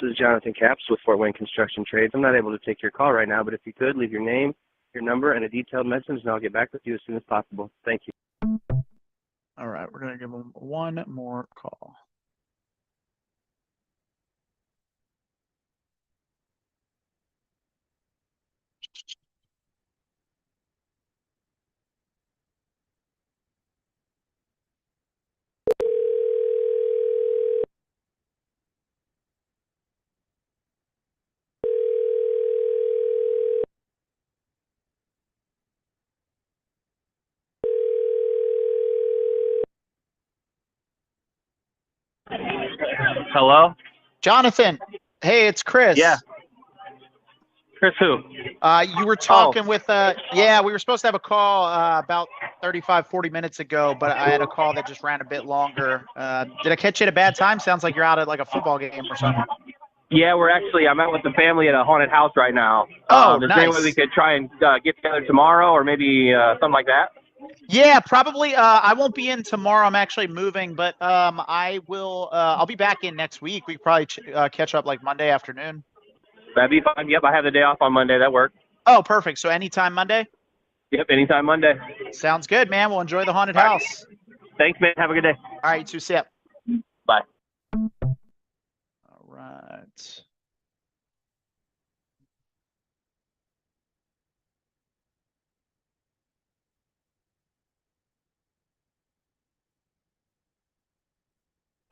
This is Jonathan Capps with Fort Wayne Construction Trades. I'm not able to take your call right now, but if you could, leave your name, your number, and a detailed message, and I'll get back with you as soon as possible. Thank you. All right, we're going to give them one more call. Hello? Jonathan, hey, it's Chris. Yeah. Chris who? You were talking with, we were supposed to have a call about 35, 40 minutes ago, but I had a call that just ran a bit longer. Did I catch you at a bad time? Sounds like you're out at like a football game or something. Yeah, I'm out with the family at a haunted house right now. Oh, Is there any way nice. we could try and get together tomorrow or maybe something like that? Yeah, probably. I won't be in tomorrow. I'm actually moving, but I will. I'll be back in next week. We could probably catch up like Monday afternoon. That'd be fine. Yep, I have the day off on Monday. That works. Oh, perfect. So anytime Monday? Yep, anytime Monday. Sounds good, man. We'll enjoy the haunted All right. house. Thanks, man. Have a good day. All right, you too. See ya. Bye. All right.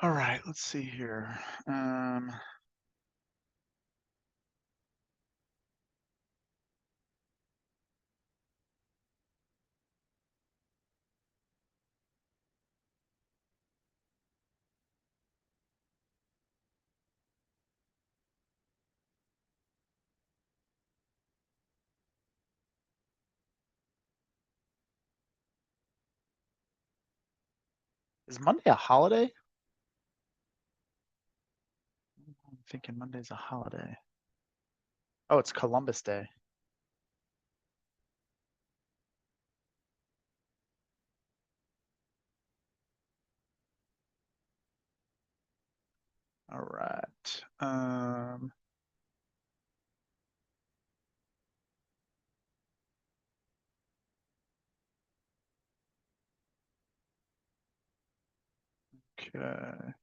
All right, let's see here. Is Monday a holiday? I'm thinking Monday's a holiday. Oh, it's Columbus Day. All right. Okay.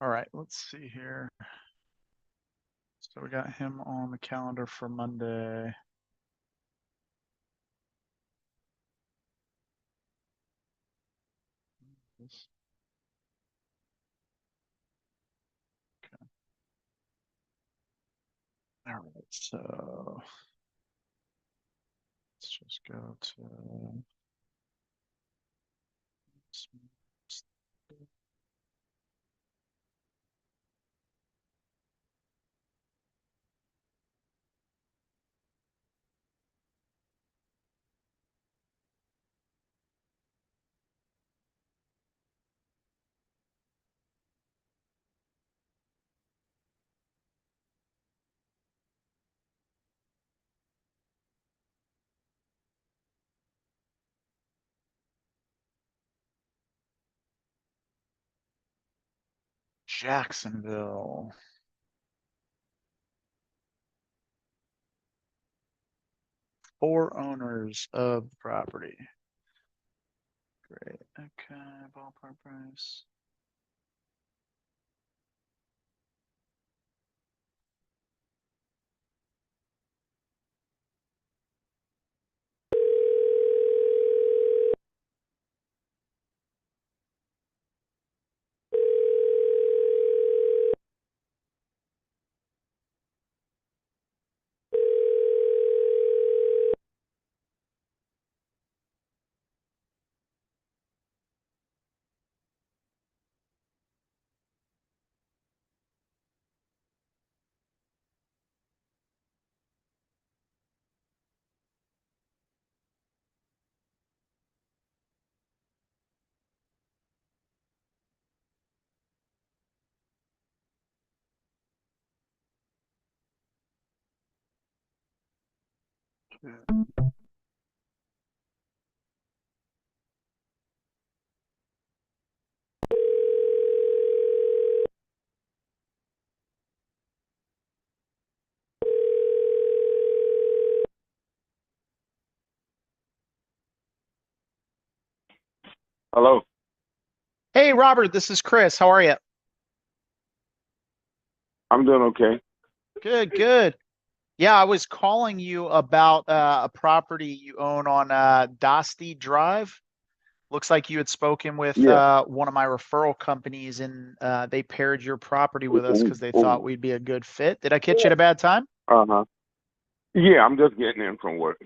All right, let's see here. So we got him on the calendar for Monday. Okay. All right, so let's just go to Jacksonville. Four owners of the property. Great. Okay, ballpark price. Hello. Hey, Robert, this is Chris. How are you? I'm doing okay. Good, good. Yeah, I was calling you about a property you own on Dosty Drive. Looks like you had spoken with Yeah. one of my referral companies and they paired your property with us because they Oh, thought we'd be a good fit. Did I catch you at a bad time? uh-huh. Yeah, I'm just getting in from work.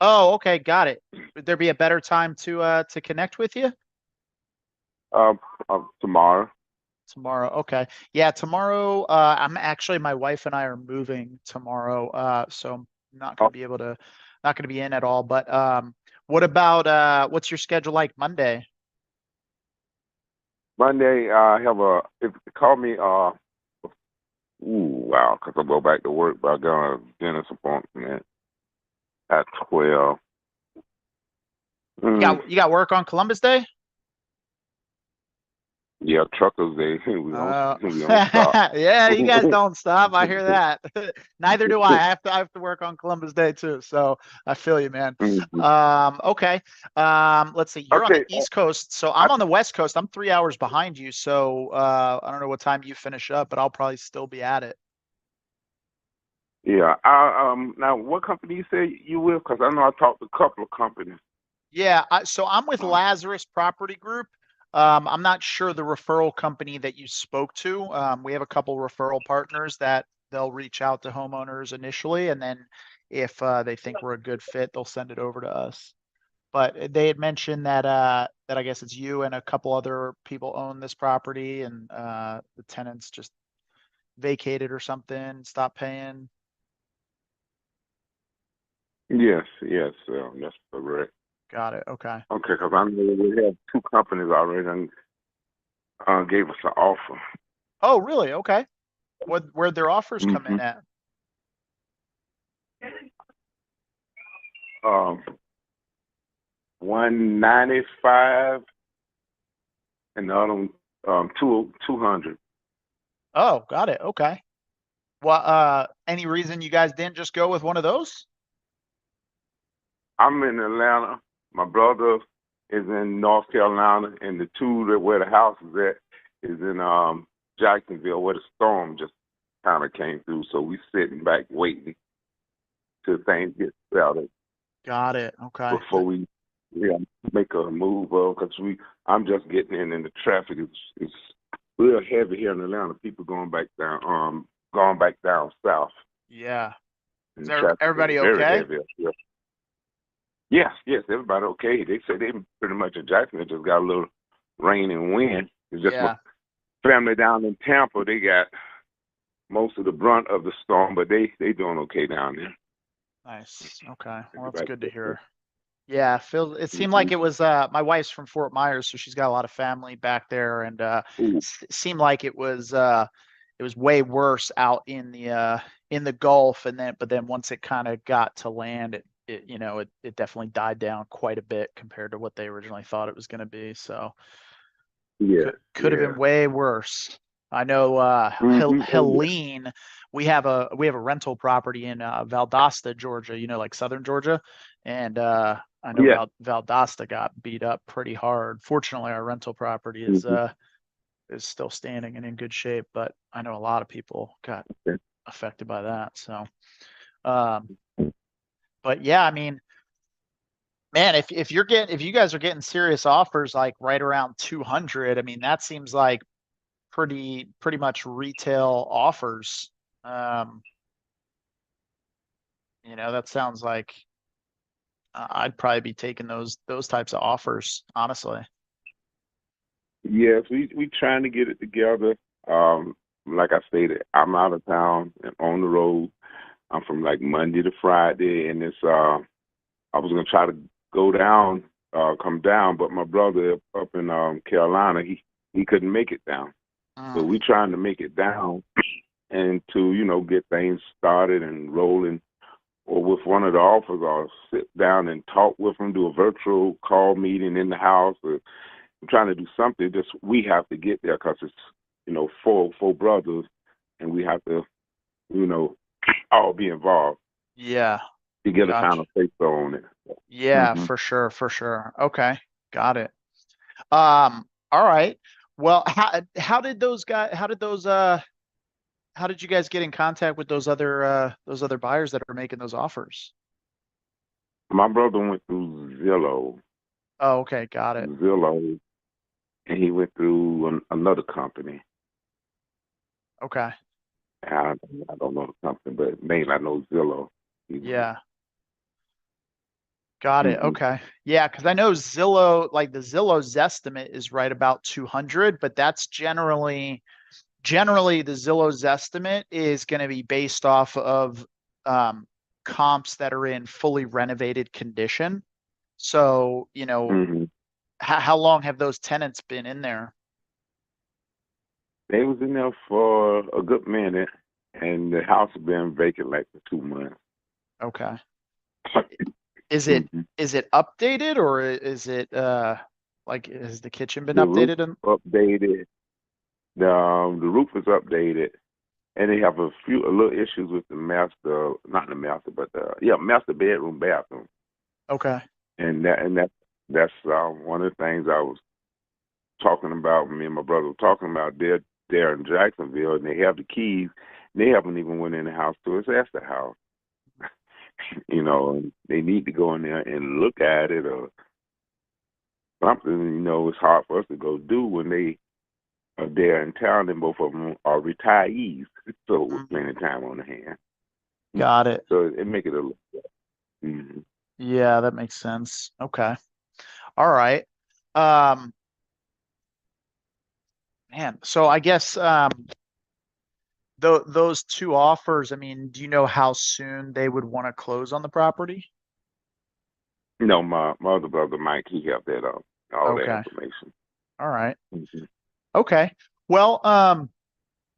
Oh, okay, got it. Would there be a better time to connect with you? Uh, Tomorrow. Tomorrow. Okay. Yeah, tomorrow, I'm actually, my wife and I are moving tomorrow. So I'm not Oh, gonna be able to, not gonna be in at all. But what about what's your schedule like Monday? Monday, I have if call me, wow, 'cause I go back to work, but I got a dentist appointment at 12. You got you got work on Columbus Day? Yeah, Truckers Day. Uh, We don't stop. yeah, you guys don't stop. I hear that. Neither do I. I have to work on Columbus Day too. So I feel you, man. Mhm. Okay. Let's see. You're on the Okay, East Coast, so I, I'm on the West Coast. I'm 3 hours behind you. So I don't know what time you finish up, but I'll probably still be at it. yeah. Now, what company you say you with? 'Cause I know I talked to a couple of companies. Yeah, so I'm with Lazarus Property Group. I'm not sure the referral company that you spoke to. We have a couple referral partners that they'll reach out to homeowners initially, and then if they think we're a good fit, they'll send it over to us. But they had mentioned that that I guess it's you and a couple other people own this property and the tenants just vacated or something, stopped paying? Yes, that's correct. Got it. Okay. Okay, because I know we have two companies already and gave us an offer. Oh, really? Okay. Where'd their offers come in Mhm. at? Um, 195 and the other one, 200. Oh, got it. Okay. Well, any reason you guys didn't just go with one of those? I'm in Atlanta. My brother is in North Carolina, and the two that where the house is at is in Jacksonville, where the storm just kind of came through. So we sitting back waiting till things get settled Got it. Okay. before we make a move. Because I'm just getting in, and the traffic is real heavy here in Atlanta. People going back down south. Yeah. And Is the traffic everybody is very okay? heavy up here. Yes, everybody okay. They say they pretty much in Jacksonville just got a little rain and wind. It's just Yeah. my family down in Tampa. They got most of the brunt of the storm, but they doing okay down there. Nice. Okay. Well, that's Everybody good to good. hear. Yeah, it seemed Mm-hmm. like it was my wife's from Fort Myers, so she's got a lot of family back there, and Ooh. seemed like it was way worse out in the Gulf, and then once it kind of got to land, it definitely died down quite a bit compared to what they originally thought it was going to be. So Yeah. could have been way worse. I know Mm-hmm. Helene, we have a rental property in Valdosta, Georgia, like southern Georgia, and I know Yeah. Valdosta got beat up pretty hard. Fortunately, our rental property Mm-hmm. is still standing and in good shape, but I know a lot of people got Okay. affected by that. So, but yeah, I mean, man, if you guys are getting serious offers like right around 200, I mean, that seems like pretty much retail offers. Um, that sounds like I'd probably be taking those types of offers, honestly. Yes, we trying to get it together. Like I stated, I'm out of town and on the road. I'm from like Monday to Friday, and I was gonna try to go down, come down, but my brother up in Carolina, he couldn't make it down. So Mm, we trying to make it down and to get things started and rolling. Or with one of the offers, I'll sit down and talk with them, do a virtual call meeting in the house. Or I'm trying to do something. Just we have to get there because it's four brothers, and we have to all be involved yeah, to get a gotcha. kind of say so on it. Yeah, Hmm. for sure, for sure. Okay, got it. All right. Well, how did you guys get in contact with those other buyers that are making those offers? My brother went through Oh, okay, got it. Zillow, and he went through another company. Okay. I, I don't know the company, but mainly I know Zillow. Yeah, got it. Mm-hmm. Okay. Yeah, because I know Zillow, like the Zillow's estimate is right about 200, but that's generally the Zillow's estimate is going to be based off of um, comps that are in fully renovated condition. So, Mm-hmm. how long have those tenants been in there? They was in there for a good minute, and the house had been vacant like for 2 months. Okay. Is it Mm-hmm. is it updated or is it like has the kitchen been The roof updated? updated. The roof is updated, and they have a little issues with the master, not the master, but master bedroom bathroom, Okay. and that's one of the things I was talking about. Me and my brother were talking about. They're there in Jacksonville, and they have the keys. They haven't even went in the house to assess the house. And they need to go in there and look at it or something. It's hard for us to go do when they are there in town, and both of them are retirees, so with plenty of time on the hand. Got it. So it make it a little. Mm-hmm. Yeah, that makes sense. Okay. All right. Um, man, so I guess, those two offers, I mean, do you know how soon they would want to close on the property? My other brother Mike, he helped that up, all that Okay. information. All right. Mhm. Okay. Well,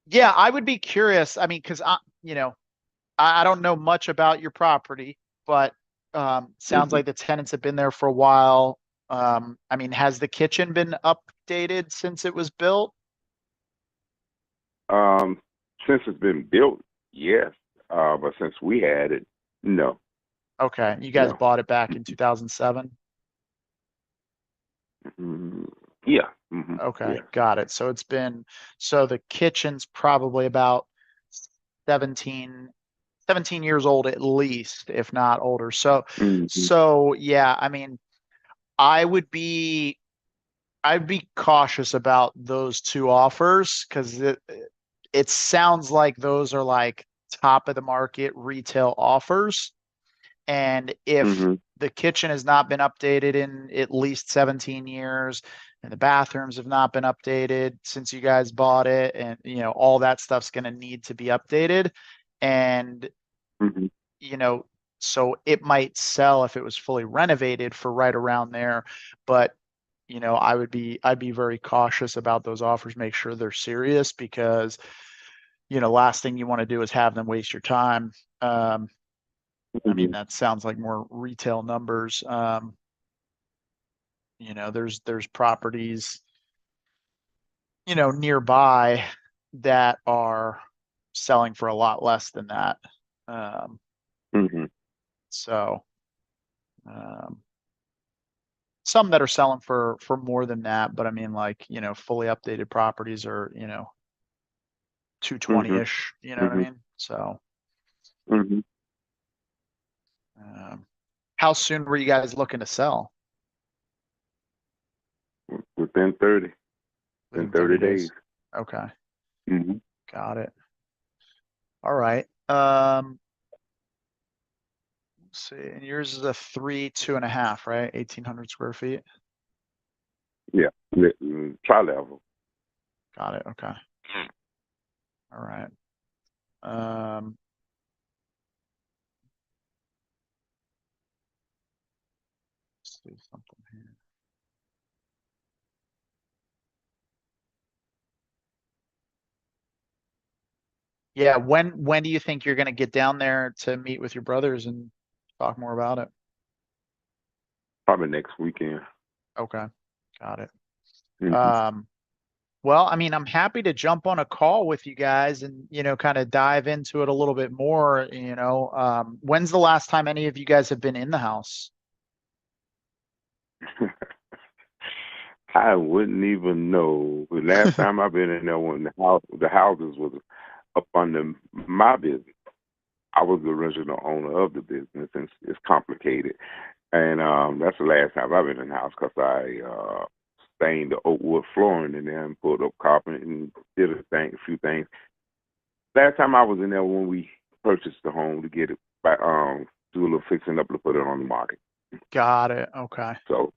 yeah, I would be curious. I mean, because I don't know much about your property, but sounds Mhm. like the tenants have been there for a while. I mean, has the kitchen been updated since it was built? Um, since it's been built, yes. But since we had it, no, Okay, you guys no. bought it back in 2007. Mhm. Yeah. Okay, Yeah. got it. So so the kitchen's probably about 17, 17 years old at least, if not older. Hmm. So yeah, I mean, I would be I'd be cautious about those two offers because it sounds like those are like top of the market retail offers. And if Hmm. the kitchen has not been updated in at least 17 years, and the bathrooms have not been updated since you guys bought it, and all that stuff's going to need to be updated. And, Hmm. you know, so it might sell if it was fully renovated for right around there. But I'd be very cautious about those offers, make sure they're serious because, last thing you want to do is have them waste your time. Um, I mean, Hmm. that sounds like more retail numbers. There's properties, nearby that are selling for a lot less than that. Um, Hmm. so, um, some that are selling for more than that, but I mean, like, fully updated properties are, Hmm. 220-ish, you know what I Hmm. mean? So, Hmm. um, how soon were you guys looking to sell? Within 30, within Within 30 30 days. days. Okay, Hmm. got it. All right. Let's see, and yours is a 3, 2.5, right? 1,800 square feet. Yeah. Tri level. Got it. Okay. All right. Um, let's see something here. Yeah, when do you think you're gonna get down there to meet with your brothers and talk more about it? Probably next weekend. Okay, got it. Hmm. Um, well, I mean, I'm happy to jump on a call with you guys and, kind of dive into it a little bit more, when's the last time any of you guys have been in the house? I wouldn't even know. The last time I've been in there when the houses was up under my business. I was the original owner of the business, and it's complicated. And that's the last time I've been in the house because I stained the oak wood flooring and then put up carpet and did a few things. Last time I was in there when we purchased the home to get it back, do a little fixing up to put it on the market. Got it. Okay. So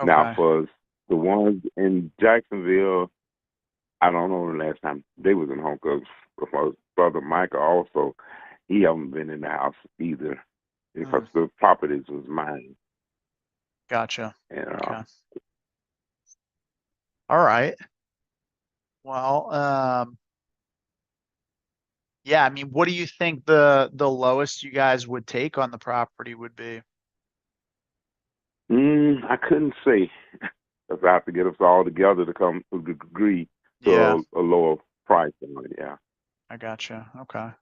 now Okay. for the ones in Jacksonville, I don't know the last time they was in home because my brother Michael also, he haven't been in the house either because Mm, the properties was mine. gotcha. And Okay. All right. Well, yeah, I mean, what do you think the lowest you guys would take on the property would be? I couldn't say because I have to get us all together to come to agree Yeah, to a lower price on it. Yeah, I gotcha. Okay. All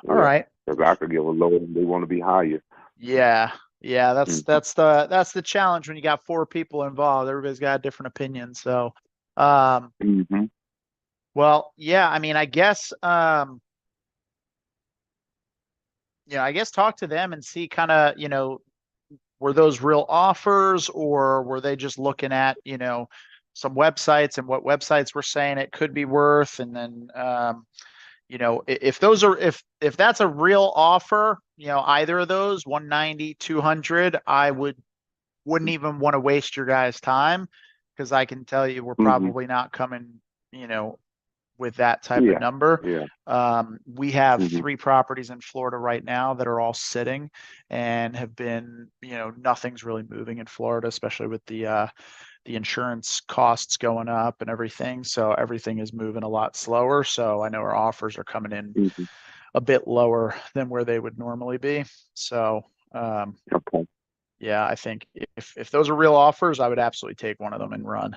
yeah. right. Because I could give a lower, and they want to be higher. Yeah. Yeah, that's Mm-hmm. that's the challenge when you got four people involved. Everybody's got a different opinion. So, um, Mm-hmm. well, yeah, I mean, I guess talk to them and see kind of, were those real offers or were they just looking at, some websites and what websites were saying it could be worth? And then, if those are, if that's a real offer, either of those 190, 200, I would wouldn't even want to waste your guys' time because I can tell you we're probably not coming, with that type of Yeah. number. Yeah. We have Mhm. 3 properties in Florida right now that are all sitting and have been, nothing's really moving in Florida, especially with the insurance costs going up and everything. So everything is moving a lot slower. So I know our offers are coming in Mhm. a bit lower than where they would normally be. So Okay. yeah, I think if those are real offers, I would absolutely take one of them and run.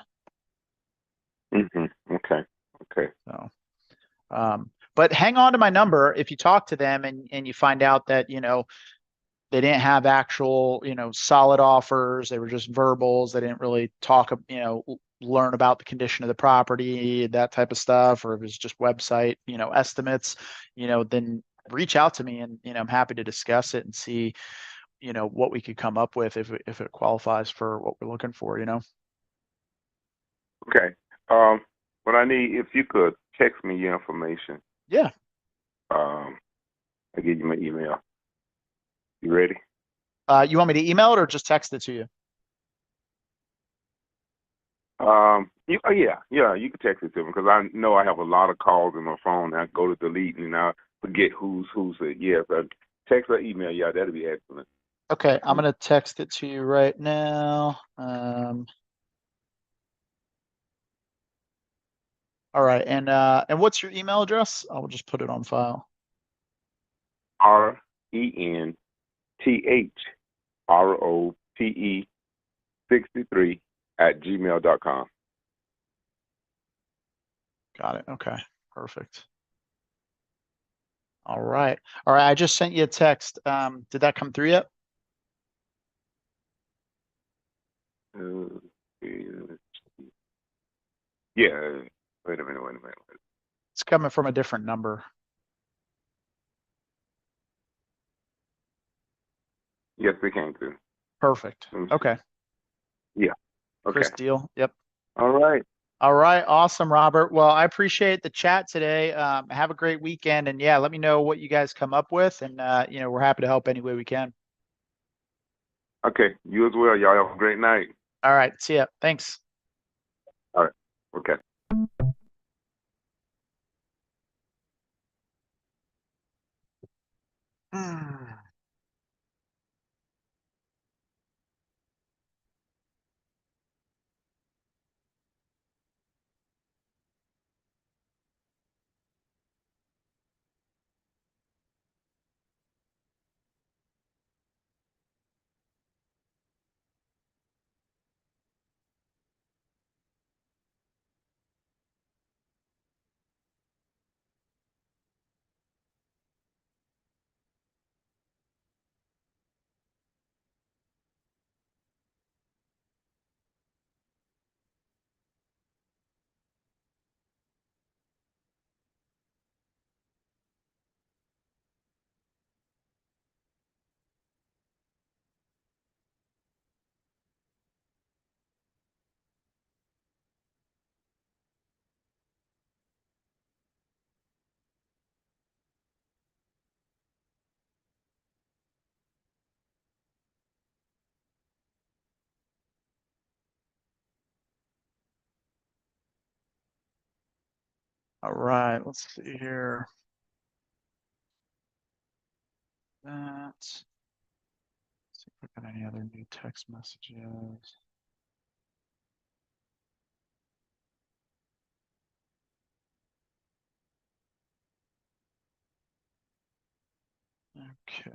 Okay. Okay. So but hang on to my number if you talk to them and you find out that, they didn't have actual, solid offers. They were just verbals. They didn't really talk, learn about the condition of the property, that type of stuff, or if it's just website, estimates, then reach out to me and, I'm happy to discuss it and see, what we could come up with if it qualifies for what we're looking for. Okay. What I need, if you could text me your information. Yeah. I'll give you my email. You ready? You want me to email it or just text it to you? Yeah, you can text it to me because I know I have a lot of calls in my phone. I go to delete and I forget who's it. Yeah, so text or email. Yeah, that'd be excellent. Okay, I'm gonna text it to you right now. All right, and what's your email address? I'll just put it on file. RENTHROPE 63 @gmail.com. Got it. Okay, perfect. All right. All right, I just sent you a text. Did that come through yet? Yeah. Wait a minute. It's coming from a different number. Yes, they came through. Perfect. Let me see. Okay. Yeah. Okay. Chris Deal. Yep. All right. All right. Awesome, Robert. Well, I appreciate the chat today. Have a great weekend, and yeah, let me know what you guys come up with, and we're happy to help any way we can. Okay. You as well. Y'all have a great night. All right. See ya. Thanks. All right. Okay. All right. Let's see here. Let's see if we got any other new text messages. Okay.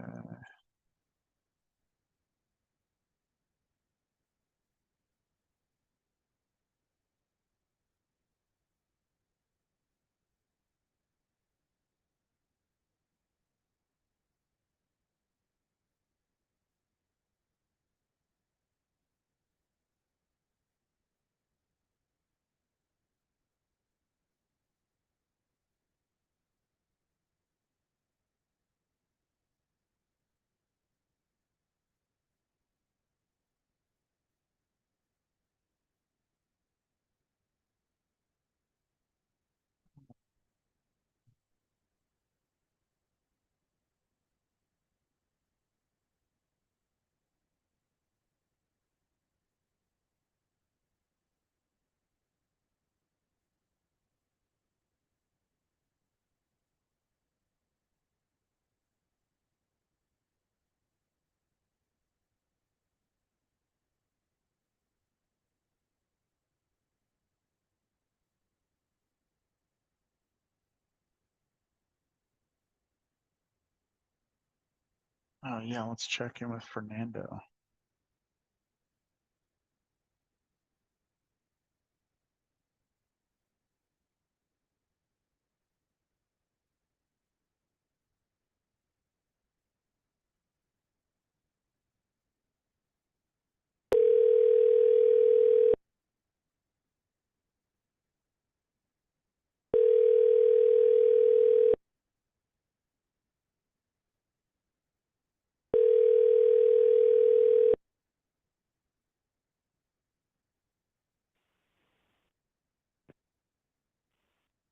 Oh yeah, let's check in with Fernando.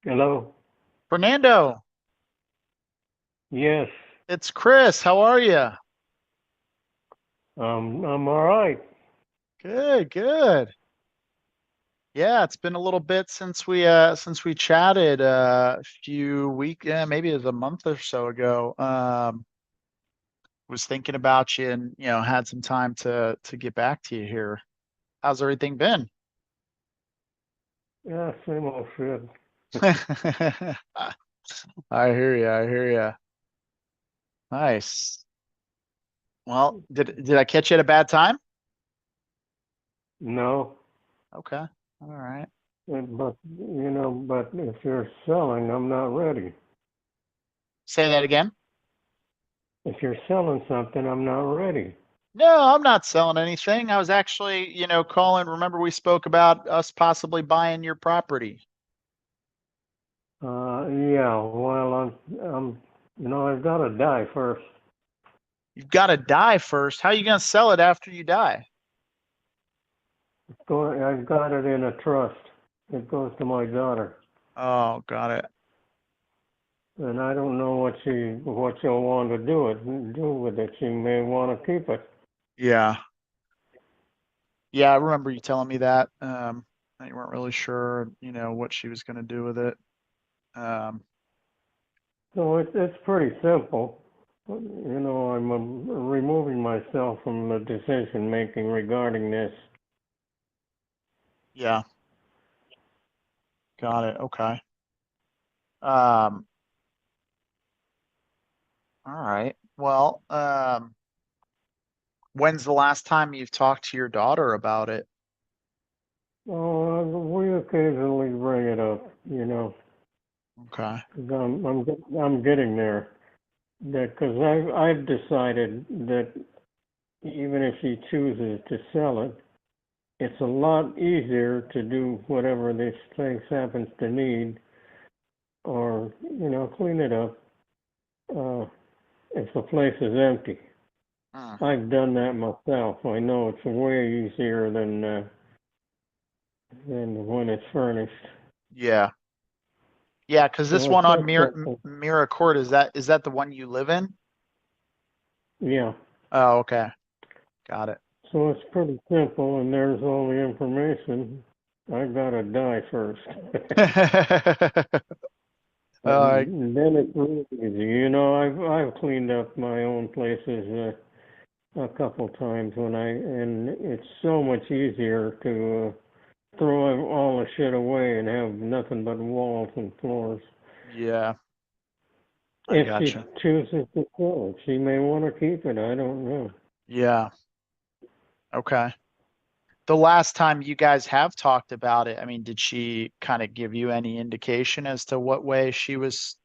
Hello. Fernando, Yes. it's Chris. How are you? I'm all right. Good, good. Yeah, it's been a little bit since we chatted a few weeks, yeah, maybe it was a month or so ago. Was thinking about you and had some time to get back to you here. How's everything been? Yeah, same old shit. I hear you. I hear you. Nice. Well, did I catch you at a bad time? No, Okay. All right. but but if you're selling, I'm not ready. Say that again. If you're selling something, I'm not ready. No, I'm not selling anything. I was actually, calling. Remember we spoke about us possibly buying your property. Yeah. Well, I've got to die first. You've got to die first. How are you going to sell it after you die? I've got it in a trust. It goes to my daughter, Oh, got it. and I don't know what she'll want to do with it. She may want to keep it. Yeah. Yeah, I remember you telling me that. That you weren't really sure, what she was going to do with it. Um, So it's pretty simple. I'm removing myself from the decision making regarding this. yeah, got it. Okay. Um, all right. Well, when's the last time you've talked to your daughter about it? Oh, we occasionally bring it up, Okay. 'cause I'm getting there. Because I've decided that even if she chooses to sell it, it's a lot easier to do whatever this thing happens to need, or clean it up, if the place is empty. Hmm. I've done that myself. I know it's way easier than when it's furnished. Yeah. Yeah, because this So one it's on that simple. Mira Court, is that the one you live in? Yeah. Oh, okay. Got it. So it's pretty simple, and there's all the information. I gotta die first. Uh, And then it's really easy. I've cleaned up my own places a couple times and it's so much easier to throw all the shit away and have nothing but walls and floors. yeah, I If she gotcha. chooses to sell it, she may want to keep it. I don't know. Yeah, okay. The last time you guys have talked about it, I mean, did she kind of give you any indication as to what way she was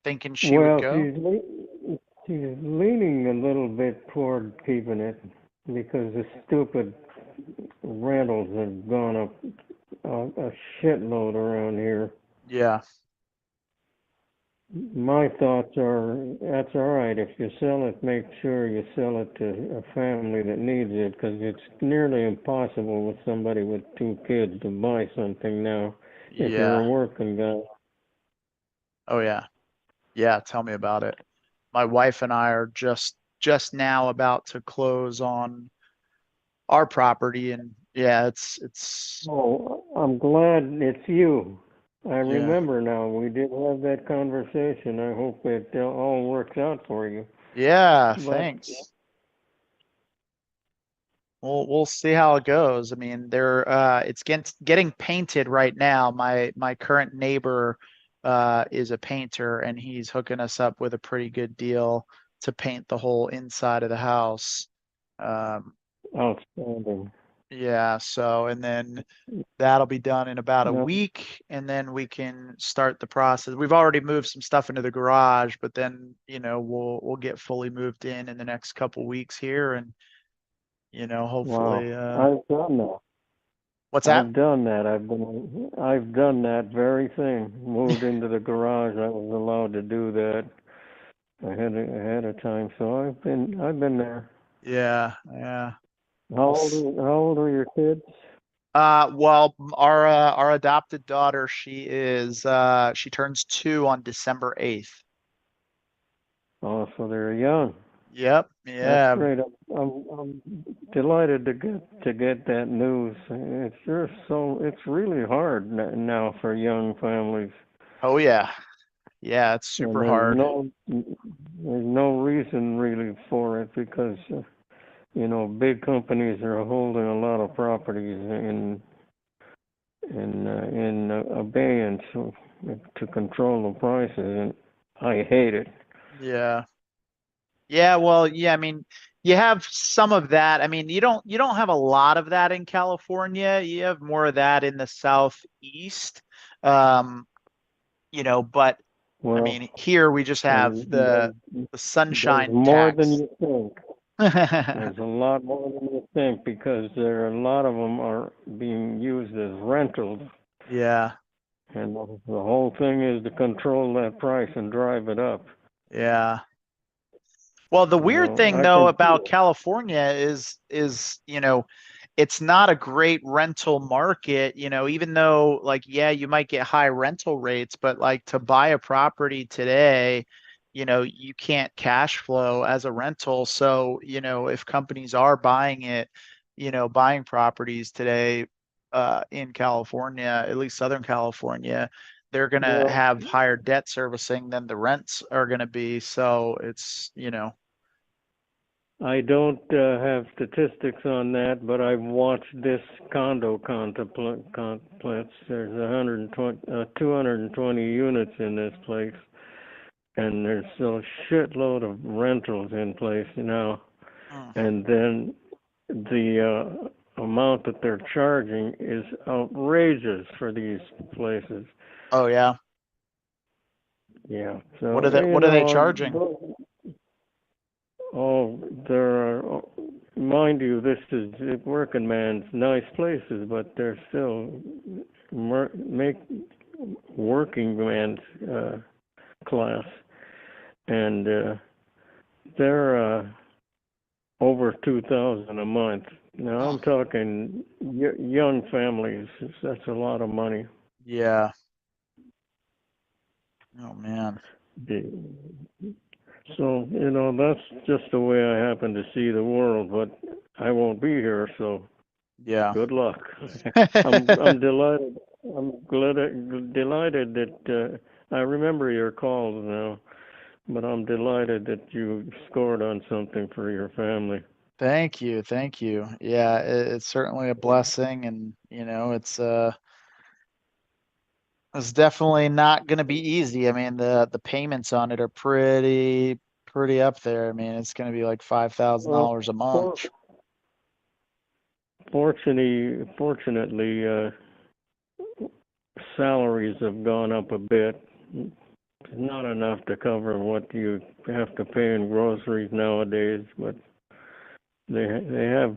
thinking she would Well, go? she's leaning a little bit toward keeping it because the stupid rentals have gone up a shitload around here. Yeah, My thoughts are that's all right. If you sell it, make sure you sell it to a family that needs it because it's nearly impossible with somebody with two kids to buy something now if you're yeah. a working guy. Oh yeah. Yeah, tell me about it. My wife and I are just now about to close on our property and yeah, it's Oh, I'm glad it's you. I yeah. remember now. We did have that conversation. I hope it all works out for you. Yeah, But thanks. We'll see how it goes. I mean, it's getting painted right now. My current neighbor is a painter and he's hooking us up with a pretty good deal. to paint the whole inside of the house. Outstanding. Yeah, so, and then that'll be done in about a Yeah. week, and then we can start the process. We've already moved some stuff into the garage, but then, we'll get fully moved in the next couple weeks here, and, hopefully, Wow. I've done that. what's that? I've done that. I've done that very thing. Moved into the garage. I was allowed to do that ahead of time. So I've been there. Yeah, yeah. How old are your kids? Well, our adopted daughter, she turns 2 on December 8th. Oh, so they're young. Yep, That's yeah, great. I'm delighted to get that news. It's really hard now for young families. oh yeah, yeah, it's And super hard. there's no reason really for it because big companies are holding a lot of properties in abeyance to control the prices, and I hate it. Yeah. Yeah, well, yeah, I mean, you have some of that. I mean, you don't have a lot of that in California. You have more of that in the southeast. Um, but I Well, mean, here we just have the there's sunshine more than tax. you think. There's a lot more than you think because a lot of them are being used as rentals, Yeah, and the whole thing is to control that price and drive it up. yeah. Well, the weird thing I though can see about it. California is, it's not a great rental market, even though like, yeah, you might get high rental rates, but like to buy a property today, you can't cash flow as a rental. So, if companies are buying it, buying properties today, in California, at least Southern California, they're gonna Well, have higher debt servicing than the rents are gonna be. So it's. I don't have statistics on that, but I've watched this condo complex. There's 220 units in this place, and there's a shitload of rentals in place now. Mm. And then the amount that they're charging is outrageous for these places. Oh yeah. Yeah. What So are they what are they charging? Oh, there are, mind you, this is working man's nice places, but they're still make working man's class, and they're over 2,000 a month. Now I'm talking young families. That's a lot of money. Yeah. Oh man. So, that's just the way I happen to see the world, but I won't be here, so Yeah. good luck. I'm delighted. Delighted that I remember your calls now, but I'm delighted that you scored on something for your family. Thank you. Thank you. Yeah, it's certainly a blessing, and it's definitely not going to be easy. I mean, the payments on it are pretty up there. I mean, it's going to be like Well, $5,000 a month. fortunately, salaries have gone up a bit. Not enough to cover what you have to pay in groceries nowadays, but they have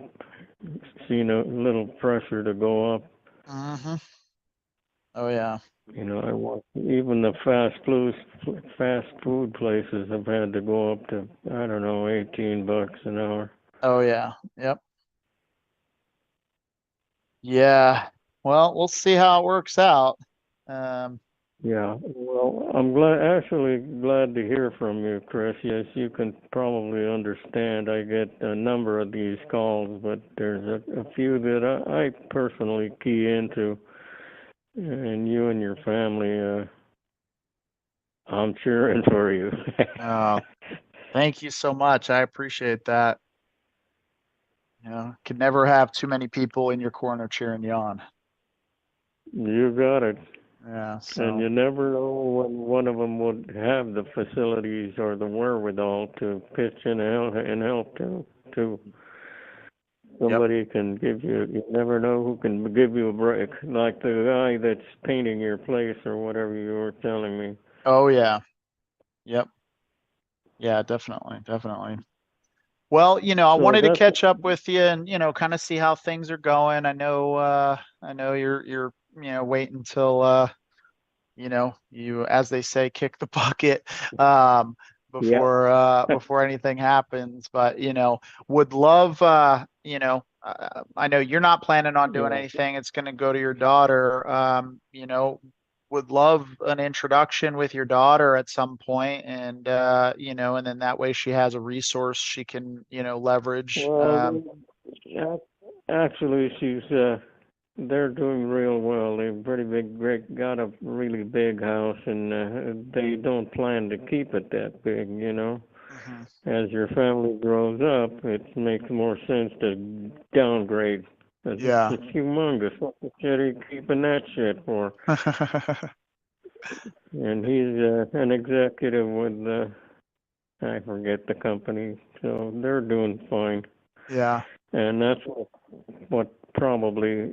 seen a little pressure to go up. Mm-hmm. Oh yeah. I want even the fast food places have had to go up to, I don't know, $18 an hour. Oh yeah. Yep. Yeah. Well, we'll see how it works out. Um, Yeah, well, actually glad to hear from you, Chris. Yes, you can probably understand. I get a number of these calls, but there's a few that I personally key into, and you and your family, I'm cheering for you. oh, thank you so much. I appreciate that. Can never have too many people in your corner cheering you on. You got it. Yeah. Yeah. And So you never know when one of them would have the facilities or the wherewithal to pitch in and help to yep. somebody can give you. You never know who can give you a break, like the guy that's painting your place or whatever you were telling me. Oh yeah. Yep. Yeah, definitely. Definitely. Well, I So wanted to that's catch up with you and, kind of see how things are going. I know you're, waiting until, you, as they say, kick the bucket, yeah. before anything happens. But, would love, I know you're not planning on doing Yeah. anything. It's going to go to your daughter. Would love an introduction with your daughter at some point, and and then that way she has a resource she can, leverage. Well, actually, they're doing real well. They've got a really big house, and they don't plan to keep it that big, Mhm. As your family grows up, it makes more sense to downgrade. 'Cause Yeah. it's humongous. What the shit are you keeping that shit for? And he's an executive with, I forget the company, so they're doing fine. Yeah. And that's what probably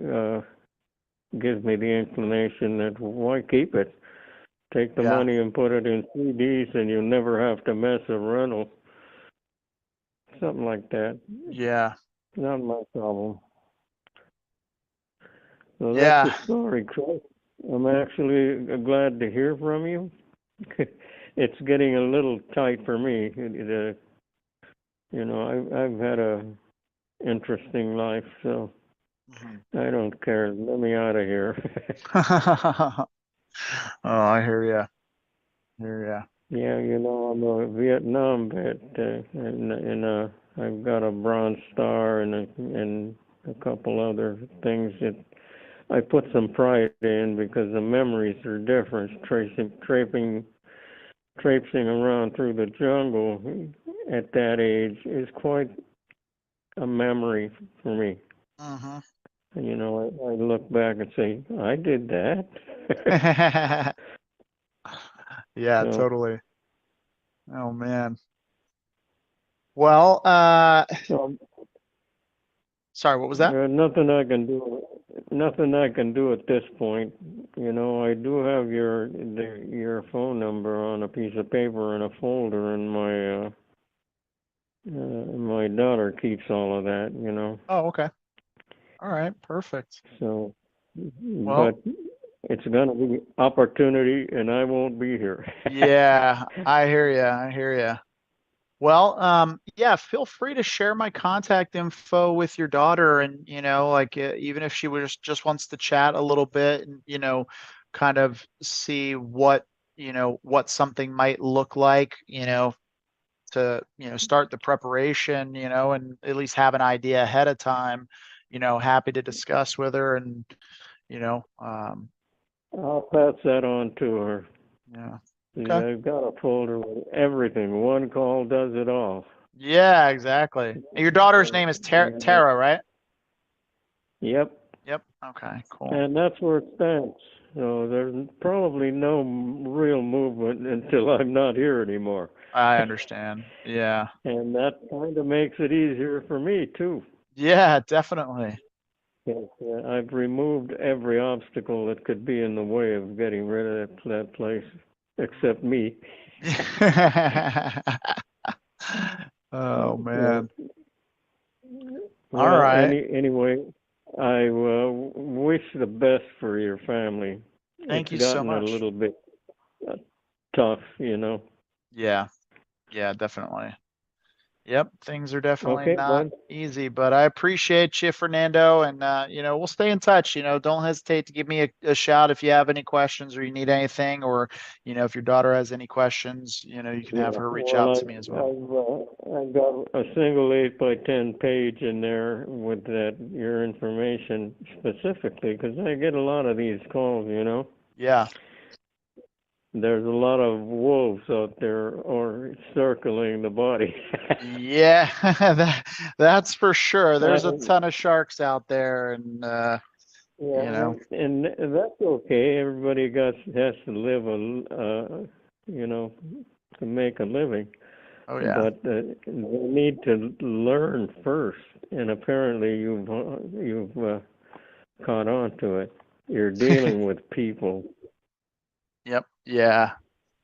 gives me the inclination that why keep it? Take the Yeah. money and put it in CDs, and you'll never have to mess a rental. Something like that. Yeah. Not my problem. So that's Yeah. the story, Chris. I'm actually glad to hear from you. It's getting a little tight for me. I've had a interesting life, so Mhm. I don't care. Let me out of here. Oh, I hear ya. Hear ya. Yeah, I'm a Vietnam vet, and I've got a Bronze Star and a couple other things that I put some pride in because the memories are different. Traipsing around through the jungle at that age is quite a memory for me. Mhm. And, I look back and say, I did that. Yeah, So, totally. Oh man. Well, so sorry, what was that? nothing I can do. Nothing I can do at this point. I do have your phone number on a piece of paper in a folder, and my daughter keeps all of that. Oh, okay. All right, perfect. So, Well, but it's gonna be opportunity, and I won't be here. yeah, I hear ya. I hear ya. Well, yeah, feel free to share my contact info with your daughter, and like, even if she was just wants to chat a little bit, and kind of see what something might look like, to start the preparation, and at least have an idea ahead of time. Happy to discuss with her, and you know, um, I'll pass that on to her. yeah, See, okay, I've got a folder with everything. One call does it all. yeah, exactly. And your daughter's name is Yeah. Tara, right? Yep. Yep. Okay, cool. And that's where it stands. So there's probably no real movement until I'm not here anymore. I understand. Yeah. And that kind of makes it easier for me, too. Yeah, definitely. 'Cause, I've removed every obstacle that could be in the way of getting rid of that place, except me. Oh Yeah. man. All Well, right. anyway, I wish the best for your family. Thank It's you so gotten a much. little bit tough. Yeah. Yeah, definitely. Yep, things are definitely Okay, not bud. easy, but I appreciate you, Fernando, and we'll stay in touch. Don't hesitate to give me a shout if you have any questions or you need anything, or if your daughter has any questions, you can have Yeah. her reach Well, out to me as well. I've got a single 8 by 10 page in there with your information specifically because I get a lot of these calls. Yeah. There's a lot of wolves out there or circling the body. Yeah, that's for sure. There's a Uh, ton of sharks out there, and Yeah, you know. and that's okay. Everybody has to live to make a living. Oh yeah. But they need to learn first, and apparently you've caught on to it. You're dealing with people. Yep. Yeah.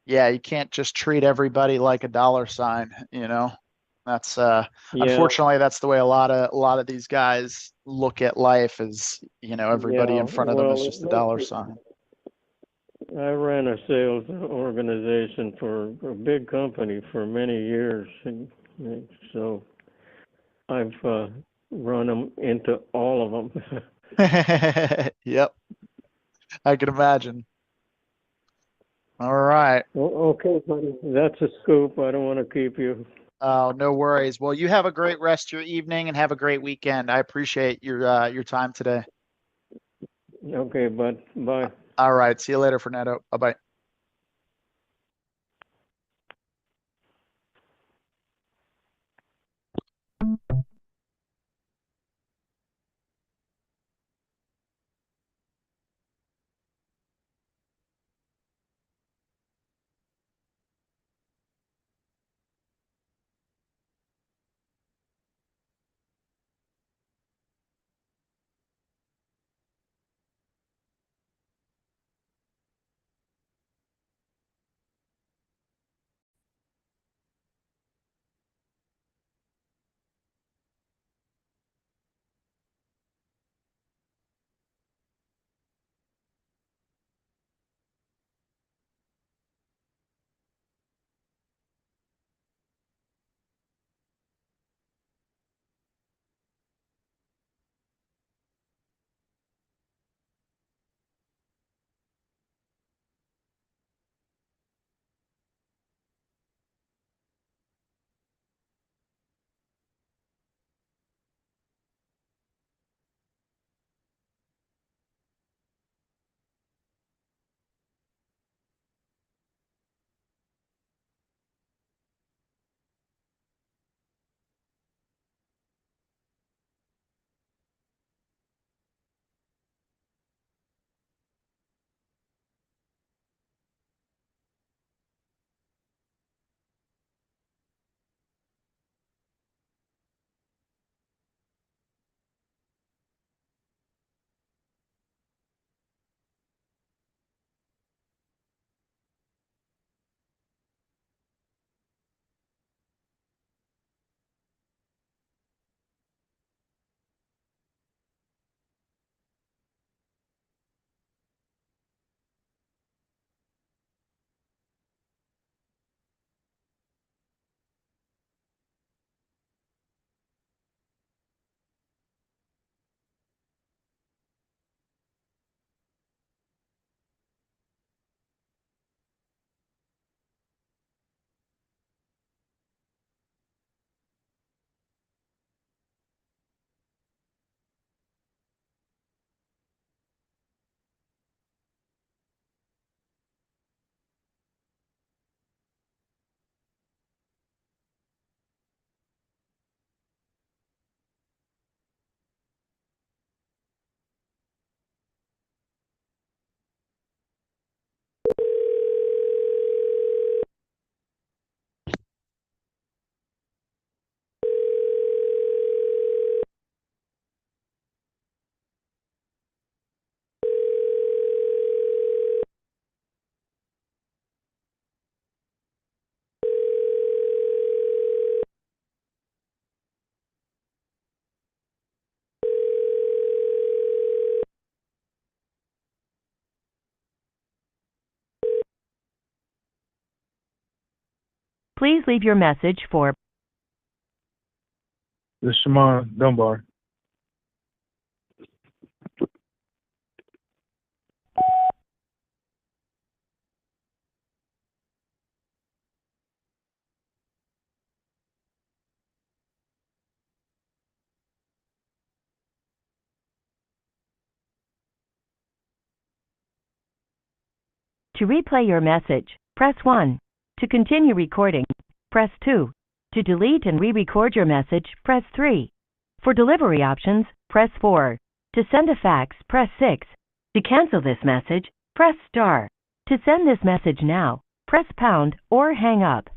Yeah, you can't just treat everybody like a dollar sign, you know. That's Yeah, unfortunately that's the way a lot of these guys look at life is, everybody yeah. in front of them is Well, just a dollar sign. I ran a sales organization for a big company for many years, and so I've run them into all of them. Yep, I can imagine. All right. Okay, buddy. That's a scoop. I don't want to keep you. Oh, no worries. Well, you have a great rest of your evening and have a great weekend. I appreciate your time today. Okay, bud. Bye. All right. See you later, Fernando. Bye-bye. Please leave your message for This is Shimon Dunbar. To replay your message, press 1. To continue recording, press 2. To delete and re-record your message, press 3. For delivery options, press 4. To send a fax, press 6. To cancel this message, press star. To send this message now, press pound or hang up.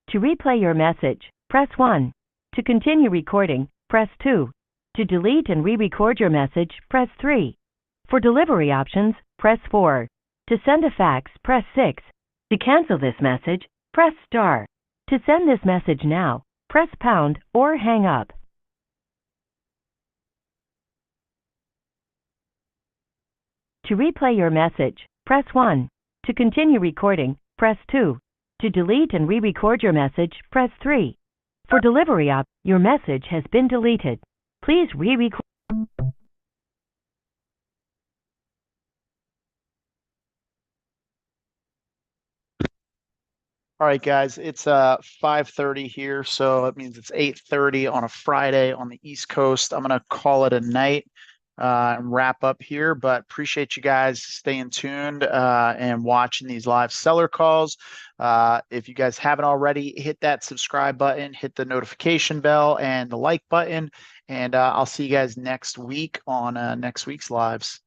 To replay your message, press 1. To continue recording, press 2. To delete and re-record your message, press 3. For delivery options, press 4. To send a fax, press 6. To cancel this message, press star. To send this message now, press pound or hang up. To replay your message, press 1. To continue recording, press 2. To delete and re-record your message, press 3. For delivery your message has been deleted. Please re-record. All right, guys, it's 5:30 here, so it means it's 8:30 on a Friday on the East Coast. I'm gonna call it a night and wrap up here, but appreciate you guys staying tuned and watching these live seller calls. If you guys haven't already, hit that subscribe button, hit the notification bell and the like button, and I'll see you guys next week on next week's lives.